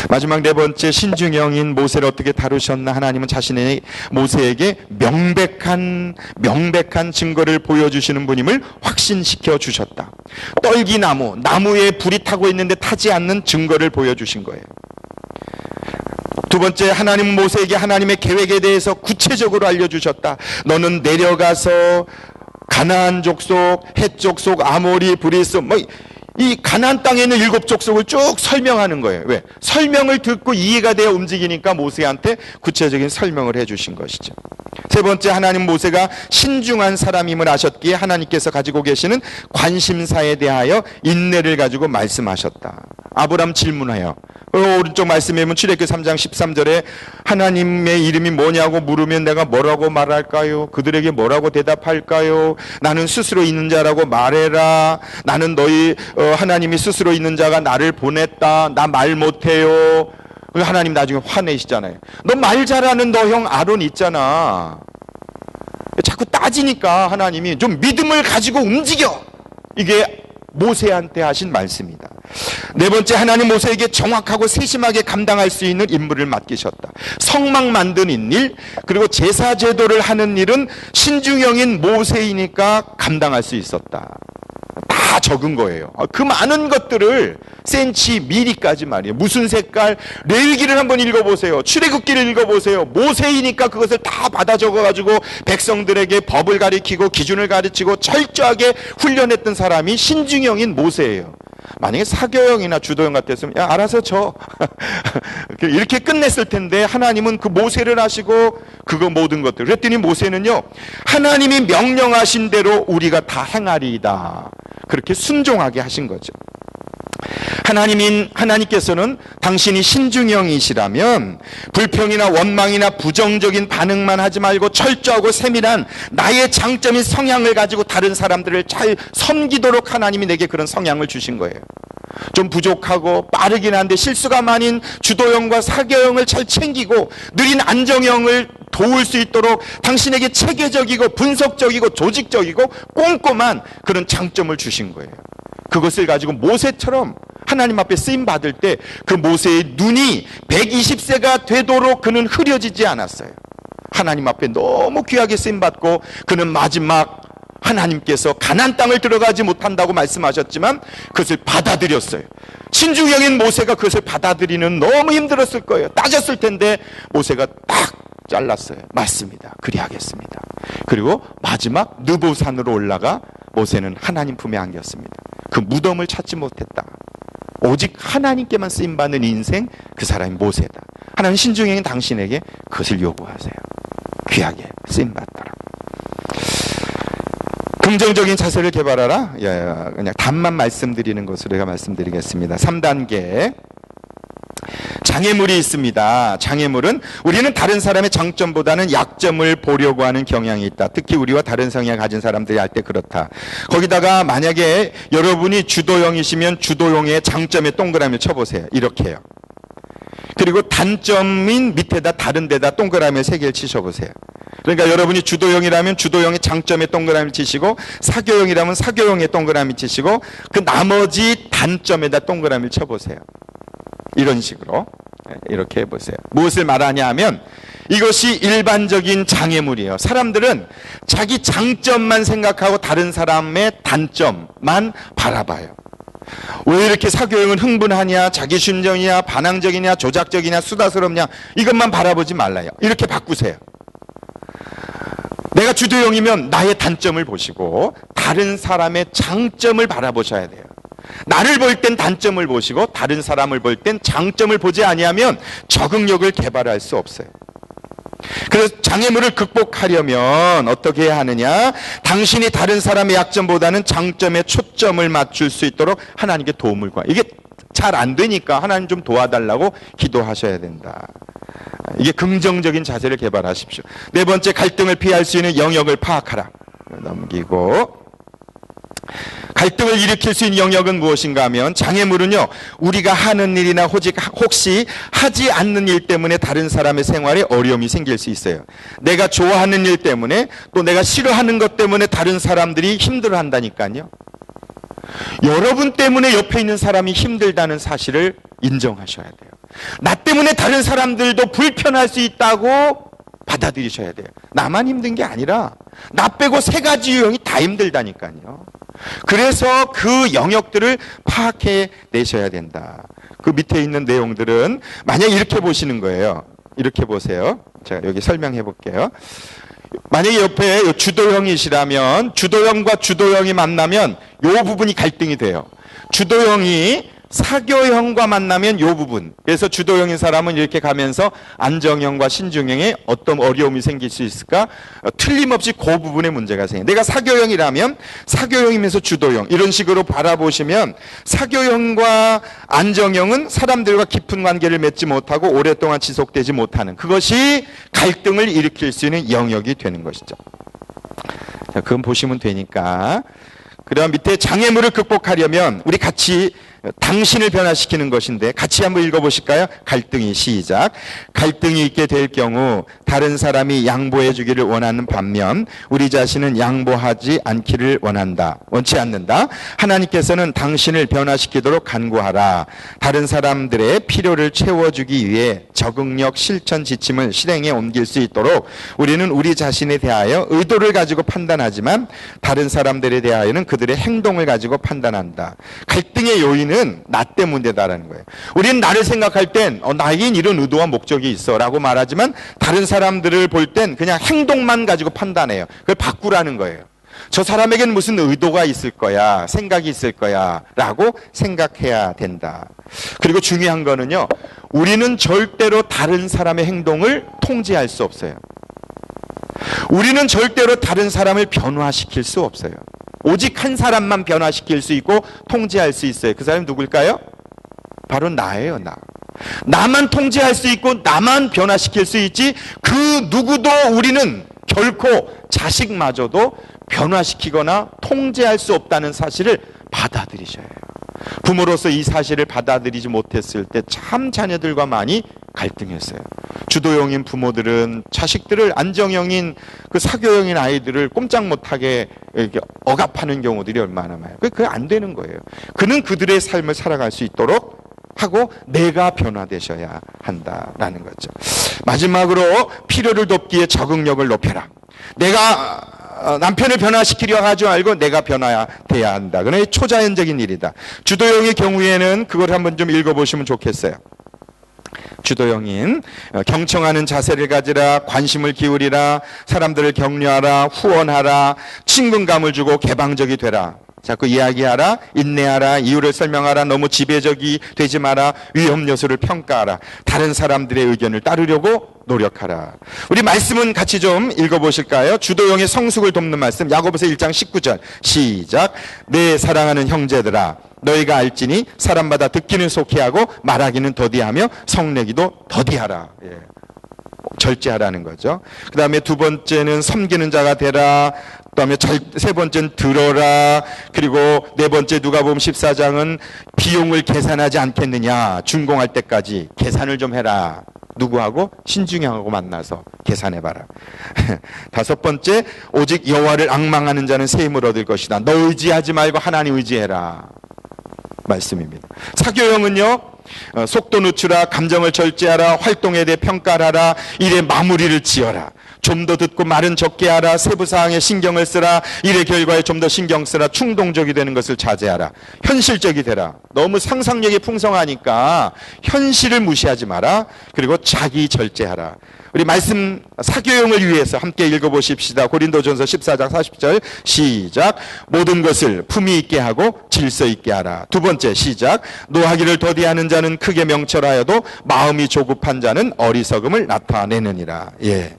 마지막 네 번째, 신중형인 모세를 어떻게 다루셨나? 하나님은 자신의 모세에게 명백한 증거를 보여주시는 분임을 확신시켜 주셨다. 떨기나무, 나무에 불이 타고 있는데 타지 않는 증거를 보여주신 거예요. 두 번째, 하나님은 모세에게 하나님의 계획에 대해서 구체적으로 알려주셨다. 너는 내려가서 가나안 족속, 헷 족속, 아모리, 브리스, 이 가나안 땅에 있는 7 족속을 쭉 설명하는 거예요. 왜? 설명을 듣고 이해가 되어 움직이니까 모세한테 구체적인 설명을 해주신 것이죠. 세 번째, 하나님 모세가 신중한 사람임을 아셨기에 하나님께서 가지고 계시는 관심사에 대하여 인내를 가지고 말씀하셨다. 아브람 질문해요. 오른쪽 말씀에 보면 출애굽기 3장 13절에 하나님의 이름이 뭐냐고 물으면 내가 뭐라고 말할까요? 그들에게 뭐라고 대답할까요? 나는 스스로 있는 자라고 말해라. 나는 너희 하나님이 스스로 있는 자가 나를 보냈다. 나 말 못해요. 하나님 나중에 화내시잖아요. 너 말 잘하는 너 형 아론 있잖아. 자꾸 따지니까 하나님이 좀 믿음을 가지고 움직여. 이게 모세한테 하신 말씀이다. 네 번째, 하나님 모세에게 정확하고 세심하게 감당할 수 있는 임무를 맡기셨다. 성막 만드는 일, 그리고 제사 제도를 하는 일은 신중형인 모세이니까 감당할 수 있었다. 다 적은 거예요. 그 많은 것들을 센치, 미리까지 말이에요. 무슨 색깔, 레위기를 한번 읽어보세요. 출애굽기를 읽어보세요. 모세이니까 그것을 다 받아 적어가지고 백성들에게 법을 가르치고 기준을 가르치고 철저하게 훈련했던 사람이 신중형인 모세예요. 만약에 사교형이나 주도형 같았으면 야 알아서 져 이렇게 끝냈을 텐데, 하나님은 그 모세를 하시고 그거 모든 것들, 그랬더니 모세는요, 하나님이 명령하신 대로 우리가 다 행하리이다, 그렇게 순종하게 하신 거죠. 하나님께서는 당신이 신중형이시라면 불평이나 원망이나 부정적인 반응만 하지 말고 철저하고 세밀한 나의 장점인 성향을 가지고 다른 사람들을 잘 섬기도록 하나님이 내게 그런 성향을 주신 거예요. 좀 부족하고 빠르긴 한데 실수가 많은 주도형과 사교형을 잘 챙기고 느린 안정형을 도울 수 있도록 당신에게 체계적이고 분석적이고 조직적이고 꼼꼼한 그런 장점을 주신 거예요. 그것을 가지고 모세처럼 하나님 앞에 쓰임 받을 때 그 모세의 눈이 120세가 되도록 그는 흐려지지 않았어요. 하나님 앞에 너무 귀하게 쓰임 받고, 그는 마지막 하나님께서 가나안 땅을 들어가지 못한다고 말씀하셨지만 그것을 받아들였어요. 신중형인 모세가 그것을 받아들이는 너무 힘들었을 거예요. 따졌을 텐데 모세가 딱 잘랐어요. 맞습니다. 그리하겠습니다. 그리고 마지막 느보산으로 올라가 모세는 하나님 품에 안겼습니다. 그 무덤을 찾지 못했다. 오직 하나님께만 쓰임받는 인생, 그 사람이 모세다. 하나님 신중형인 당신에게 그것을 요구하세요. 귀하게 쓰임받더라. 긍정적인 자세를 개발하라. 그냥 답만 말씀드리는 것으로 제가 말씀드리겠습니다. 3단계. 장애물이 있습니다. 장애물은 우리는 다른 사람의 장점보다는 약점을 보려고 하는 경향이 있다. 특히 우리와 다른 성향을 가진 사람들이 할 때 그렇다. 거기다가 만약에 여러분이 주도형이시면 주도형의 장점에 동그라미 쳐보세요. 이렇게요. 그리고 단점인 밑에다 다른 데다 동그라미 3개를 치셔보세요. 그러니까 여러분이 주도형이라면 주도형의 장점에 동그라미 치시고, 사교형이라면 사교형에 동그라미 치시고, 그 나머지 단점에다 동그라미를 쳐보세요. 이런 식으로 이렇게 해보세요. 무엇을 말하냐 하면 이것이 일반적인 장애물이에요. 사람들은 자기 장점만 생각하고 다른 사람의 단점만 바라봐요. 왜 이렇게 사교형은 흥분하냐, 자기순정이냐, 반항적이냐, 조작적이냐, 수다스럽냐, 이것만 바라보지 말라요. 이렇게 바꾸세요. 내가 주도형이면 나의 단점을 보시고 다른 사람의 장점을 바라보셔야 돼요. 나를 볼 땐 단점을 보시고 다른 사람을 볼 땐 장점을 보지 아니하면 적응력을 개발할 수 없어요. 그래서 장애물을 극복하려면 어떻게 해야 하느냐? 당신이 다른 사람의 약점보다는 장점에 초점을 맞출 수 있도록 하나님께 도움을 구하. 이게 잘 안 되니까 하나님 좀 도와달라고 기도하셔야 된다. 이게 긍정적인 자세를 개발하십시오. 네 번째, 갈등을 피할 수 있는 영역을 파악하라. 넘기고, 갈등을 일으킬 수 있는 영역은 무엇인가 하면, 장애물은요, 우리가 하는 일이나 혹시 하지 않는 일 때문에 다른 사람의 생활에 어려움이 생길 수 있어요. 내가 좋아하는 일 때문에, 또 내가 싫어하는 것 때문에 다른 사람들이 힘들어한다니까요. 여러분 때문에 옆에 있는 사람이 힘들다는 사실을 인정하셔야 돼요. 나 때문에 다른 사람들도 불편할 수 있다고 받아들이셔야 돼요. 나만 힘든 게 아니라 나 빼고 세 가지 유형이 다 힘들다니까요. 그래서 그 영역들을 파악해 내셔야 된다. 그 밑에 있는 내용들은 만약 이렇게 보시는 거예요. 이렇게 보세요. 제가 여기 설명해 볼게요. 만약에 옆에 주도형이시라면 주도형과 주도형이 만나면 이 부분이 갈등이 돼요. 주도형이 사교형과 만나면 이 부분. 그래서 주도형인 사람은 이렇게 가면서 안정형과 신중형에 어떤 어려움이 생길 수 있을까? 틀림없이 그 부분에 문제가 생겨요. 내가 사교형이라면 사교형이면서 주도형 이런 식으로 바라보시면 사교형과 안정형은 사람들과 깊은 관계를 맺지 못하고 오랫동안 지속되지 못하는 그것이 갈등을 일으킬 수 있는 영역이 되는 것이죠. 자, 그건 보시면 되니까. 그다음 밑에 장애물을 극복하려면 우리 같이 당신을 변화시키는 것인데 같이 한번 읽어보실까요? 갈등이 시작. 갈등이 있게 될 경우 다른 사람이 양보해 주기를 원하는 반면 우리 자신은 양보하지 않기를 원치 않는다. 하나님께서는 당신을 변화시키도록 간구하라. 다른 사람들의 필요를 채워주기 위해 적응력, 실천, 지침을 실행에 옮길 수 있도록 우리는 우리 자신에 대하여 의도를 가지고 판단하지만 다른 사람들에 대하여는 그들의 행동을 가지고 판단한다. 갈등의 요인은 나 때문이다라는 거예요. 우리는 나를 생각할 땐 나에겐 이런 의도와 목적이 있어 라고 말하지만 다른 사람들을 볼 땐 그냥 행동만 가지고 판단해요. 그걸 바꾸라는 거예요. 저 사람에게는 무슨 의도가 있을 거야, 생각이 있을 거야 라고 생각해야 된다. 그리고 중요한 거는요, 우리는 절대로 다른 사람의 행동을 통제할 수 없어요. 우리는 절대로 다른 사람을 변화시킬 수 없어요. 오직 한 사람만 변화시킬 수 있고 통제할 수 있어요. 그 사람이 누굴까요? 바로 나예요. 나만 통제할 수 있고 나만 변화시킬 수 있지 그 누구도 우리는 결코 자식마저도 변화시키거나 통제할 수 없다는 사실을 받아들이셔야 해요. 부모로서 이 사실을 받아들이지 못했을 때 참 자녀들과 많이 갈등했어요. 주도형인 부모들은 자식들을 안정형인 그 사교형인 아이들을 꼼짝 못하게 이렇게 억압하는 경우들이 얼마나 많아요. 그게 안 되는 거예요. 그는 그들의 삶을 살아갈 수 있도록 하고 내가 변화되셔야 한다라는 거죠. 마지막으로 필요를 돕기에 적응력을 높여라. 내가 남편을 변화시키려 하지 말고 내가 변화돼야 한다. 그러나 초자연적인 일이다. 주도형의 경우에는 그걸 한번 좀 읽어보시면 좋겠어요. 주도형인 경청하는 자세를 가지라, 관심을 기울이라, 사람들을 격려하라, 후원하라, 친근감을 주고 개방적이 되라. 자꾸 이야기하라, 인내하라, 이유를 설명하라, 너무 지배적이 되지 마라, 위험 요소를 평가하라, 다른 사람들의 의견을 따르려고 노력하라. 우리 말씀은 같이 좀 읽어보실까요? 주도형의 성숙을 돕는 말씀, 야고보서 1장 19절 시작. 내 사랑하는 형제들아, 너희가 알지니 사람마다 듣기는 속히 하고 말하기는 더디하며 성내기도 더디하라. 예. 절제하라는 거죠. 그 다음에 두 번째는 섬기는 자가 되라. 그 다음에 세 번째는 들어라. 그리고 네 번째 누가복음 14장은 비용을 계산하지 않겠느냐. 준공할 때까지 계산을 좀 해라. 누구하고? 신중형하고 만나서 계산해봐라. 다섯 번째, 오직 여호와를 앙망하는 자는 새 힘을 얻을 것이다. 너 의지하지 말고 하나님 의지해라. 말씀입니다. 사교형은요, 속도 늦추라, 감정을 절제하라, 활동에 대해 평가를 하라, 일의 마무리를 지어라. 좀 더 듣고 말은 적게 하라. 세부사항에 신경을 쓰라. 일의 결과에 좀 더 신경 쓰라. 충동적이 되는 것을 자제하라. 현실적이 되라. 너무 상상력이 풍성하니까 현실을 무시하지 마라. 그리고 자기 절제하라. 우리 말씀 사교용을 위해서 함께 읽어보십시다. 고린도전서 14장 40절 시작. 모든 것을 품위 있게 하고 질서 있게 하라. 두 번째 시작. 노하기를 더디하는 자는 크게 명철하여도 마음이 조급한 자는 어리석음을 나타내느니라. 예.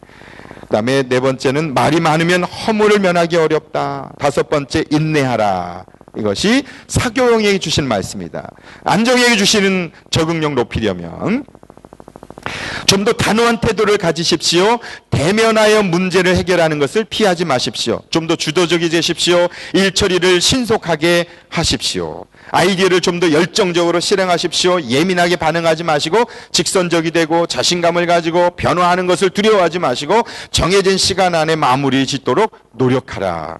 그다음에 네 번째는 말이 많으면 허물을 면하기 어렵다. 다섯 번째 인내하라. 이것이 사교용에게 주신 말씀이다. 안정에게 주시는 적응력 높이려면 좀 더 단호한 태도를 가지십시오. 대면하여 문제를 해결하는 것을 피하지 마십시오. 좀 더 주도적이되십시오. 일 처리를 신속하게 하십시오. 아이디어를 좀 더 열정적으로 실행하십시오. 예민하게 반응하지 마시고 직선적이 되고 자신감을 가지고 변화하는 것을 두려워하지 마시고 정해진 시간 안에 마무리 짓도록 노력하라.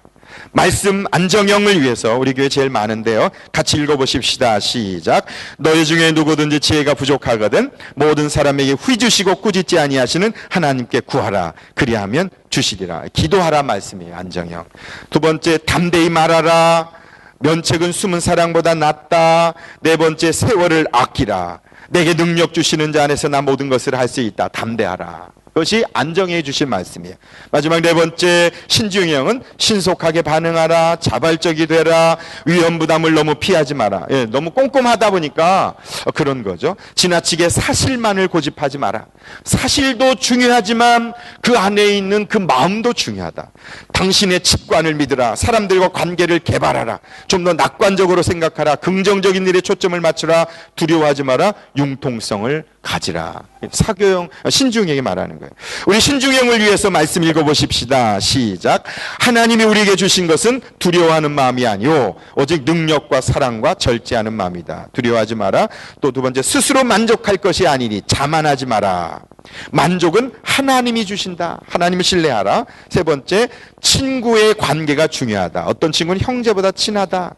말씀 안정형을 위해서 우리 교회 제일 많은데요. 같이 읽어보십시다. 시작. 너희 중에 누구든지 지혜가 부족하거든 모든 사람에게 후히 주시고 꾸짖지 아니하시는 하나님께 구하라. 그리하면 주시리라. 기도하라 말씀이에요. 안정형. 두 번째 담대히 말하라. 면책은 숨은 사랑보다 낫다. 네 번째 세월을 아끼라. 내게 능력 주시는 자 안에서 나 모든 것을 할 수 있다. 담대하라. 그것이 안정해 주신 말씀이에요. 마지막 네 번째 신중형은 신속하게 반응하라. 자발적이 되라. 위험 부담을 너무 피하지 마라. 예, 너무 꼼꼼하다 보니까 그런 거죠. 지나치게 사실만을 고집하지 마라. 사실도 중요하지만 그 안에 있는 그 마음도 중요하다. 당신의 직관을 믿으라. 사람들과 관계를 개발하라. 좀 더 낙관적으로 생각하라. 긍정적인 일에 초점을 맞추라. 두려워하지 마라. 융통성을 가지라. 사교형, 신중형이 말하는 거예요. 우리 신중형을 위해서 말씀 읽어보십시다. 시작. 하나님이 우리에게 주신 것은 두려워하는 마음이 아니오 오직 능력과 사랑과 절제하는 마음이다. 두려워하지 마라. 또 두 번째, 스스로 만족할 것이 아니니 자만하지 마라. 만족은 하나님이 주신다. 하나님을 신뢰하라. 세 번째, 친구의 관계가 중요하다. 어떤 친구는 형제보다 친하다.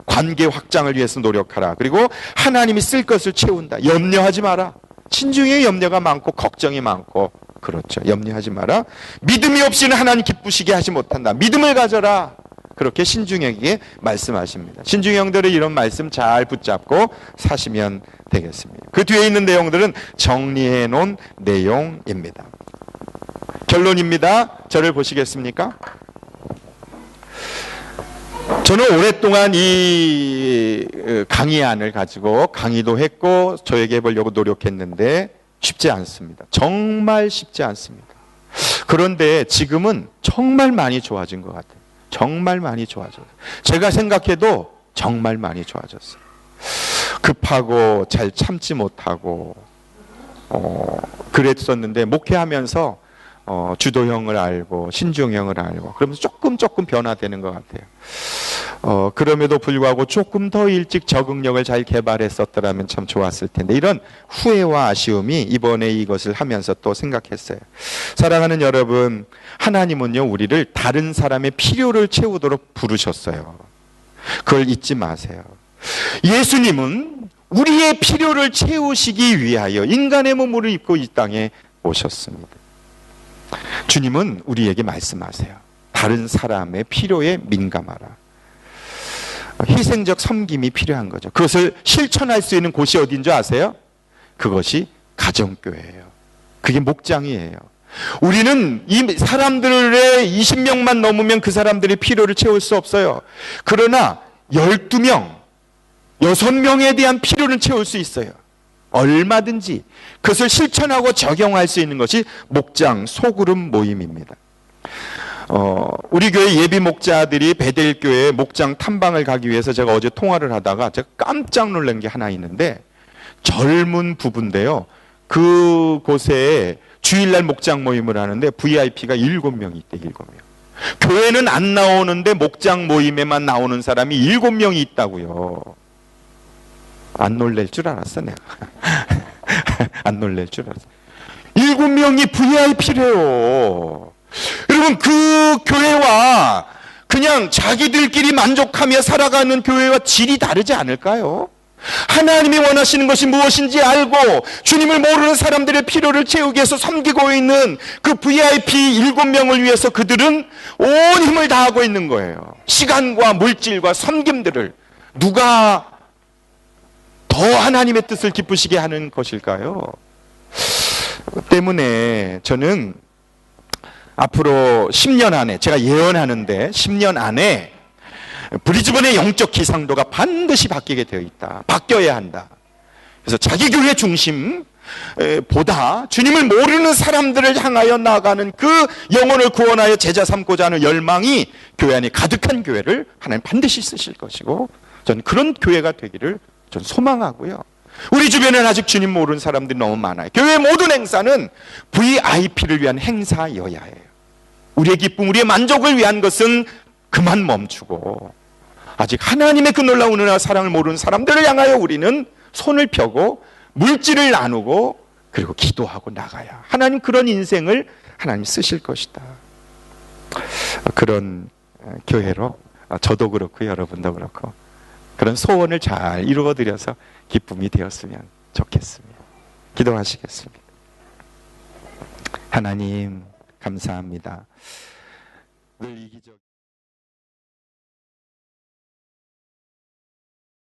관계 확장을 위해서 노력하라. 그리고 하나님이 쓸 것을 채운다. 염려하지 마라. 신중에 염려가 많고 걱정이 많고 그렇죠. 염려하지 마라. 믿음이 없이는 하나님 기쁘시게 하지 못한다. 믿음을 가져라. 그렇게 신중에게 말씀하십니다. 신중형들은 이런 말씀 잘 붙잡고 사시면 되겠습니다. 그 뒤에 있는 내용들은 정리해 놓은 내용입니다. 결론입니다. 저를 보시겠습니까? 저는 오랫동안 이 강의안을 가지고 강의도 했고 저에게 해보려고 노력했는데 쉽지 않습니다. 정말 쉽지 않습니다. 그런데 지금은 정말 많이 좋아진 것 같아요. 정말 많이 좋아졌어요. 제가 생각해도 정말 많이 좋아졌어요. 급하고 잘 참지 못하고 그랬었는데 목회하면서 주도형을 알고 신중형을 알고 그러면서 조금 변화되는 것 같아요. 그럼에도 불구하고 조금 더 일찍 적응력을 잘 개발했었더라면 참 좋았을 텐데 이런 후회와 아쉬움이 이번에 이것을 하면서 또 생각했어요. 사랑하는 여러분, 하나님은요 우리를 다른 사람의 필요를 채우도록 부르셨어요. 그걸 잊지 마세요. 예수님은 우리의 필요를 채우시기 위하여 인간의 몸을 입고 이 땅에 오셨습니다. 주님은 우리에게 말씀하세요. 다른 사람의 필요에 민감하라. 희생적 섬김이 필요한 거죠. 그것을 실천할 수 있는 곳이 어딘 줄 아세요? 그것이 가정교회예요. 그게 목장이에요. 우리는 이 사람들의 20명만 넘으면 그 사람들의 필요를 채울 수 없어요. 그러나 12명, 6명에 대한 필요는 채울 수 있어요. 얼마든지 그것을 실천하고 적용할 수 있는 것이 목장 소그룹 모임입니다. 우리 교회 예비 목자들이 베델교회 목장 탐방을 가기 위해서 제가 어제 통화를 하다가 제가 깜짝 놀란 게 하나 있는데 젊은 부부인데요. 그곳에 주일날 목장 모임을 하는데 VIP가 7명이 있대. 7명. 교회는 안 나오는데 목장 모임에만 나오는 사람이 7명이 있다고요. 안 놀랄 줄 알았어 내가. 안 놀랄 줄 알았어. 7명이 VIP래요. 여러분 그 교회와 그냥 자기들끼리 만족하며 살아가는 교회와 질이 다르지 않을까요? 하나님이 원하시는 것이 무엇인지 알고 주님을 모르는 사람들의 필요를 채우기 위해서 섬기고 있는 그 VIP 7명을 위해서 그들은 온 힘을 다하고 있는 거예요. 시간과 물질과 섬김들을. 누가 더 하나님의 뜻을 기쁘시게 하는 것일까요? 때문에 저는 앞으로 10년 안에, 제가 예언하는데 10년 안에 브리즈번의 영적 기상도가 반드시 바뀌게 되어 있다. 바뀌어야 한다. 그래서 자기 교회 중심보다 주님을 모르는 사람들을 향하여 나아가는 그 영혼을 구원하여 제자 삼고자 하는 열망이 교회 안에 가득한 교회를 하나님 반드시 쓰실 것이고, 저는 그런 교회가 되기를 전 소망하고요. 우리 주변에는 아직 주님 모르는 사람들이 너무 많아요. 교회의 모든 행사는 VIP를 위한 행사여야 해요. 우리의 기쁨, 우리의 만족을 위한 것은 그만 멈추고, 아직 하나님의 그 놀라운 은혜와 사랑을 모르는 사람들을 향하여 우리는 손을 펴고 물질을 나누고 그리고 기도하고 나가야 하나님 그런 인생을 하나님 쓰실 것이다. 그런 교회로 저도 그렇고 여러분도 그렇고 그런 소원을 잘 이루어드려서 기쁨이 되었으면 좋겠습니다. 기도하시겠습니다. 하나님 감사합니다. 늘 이기적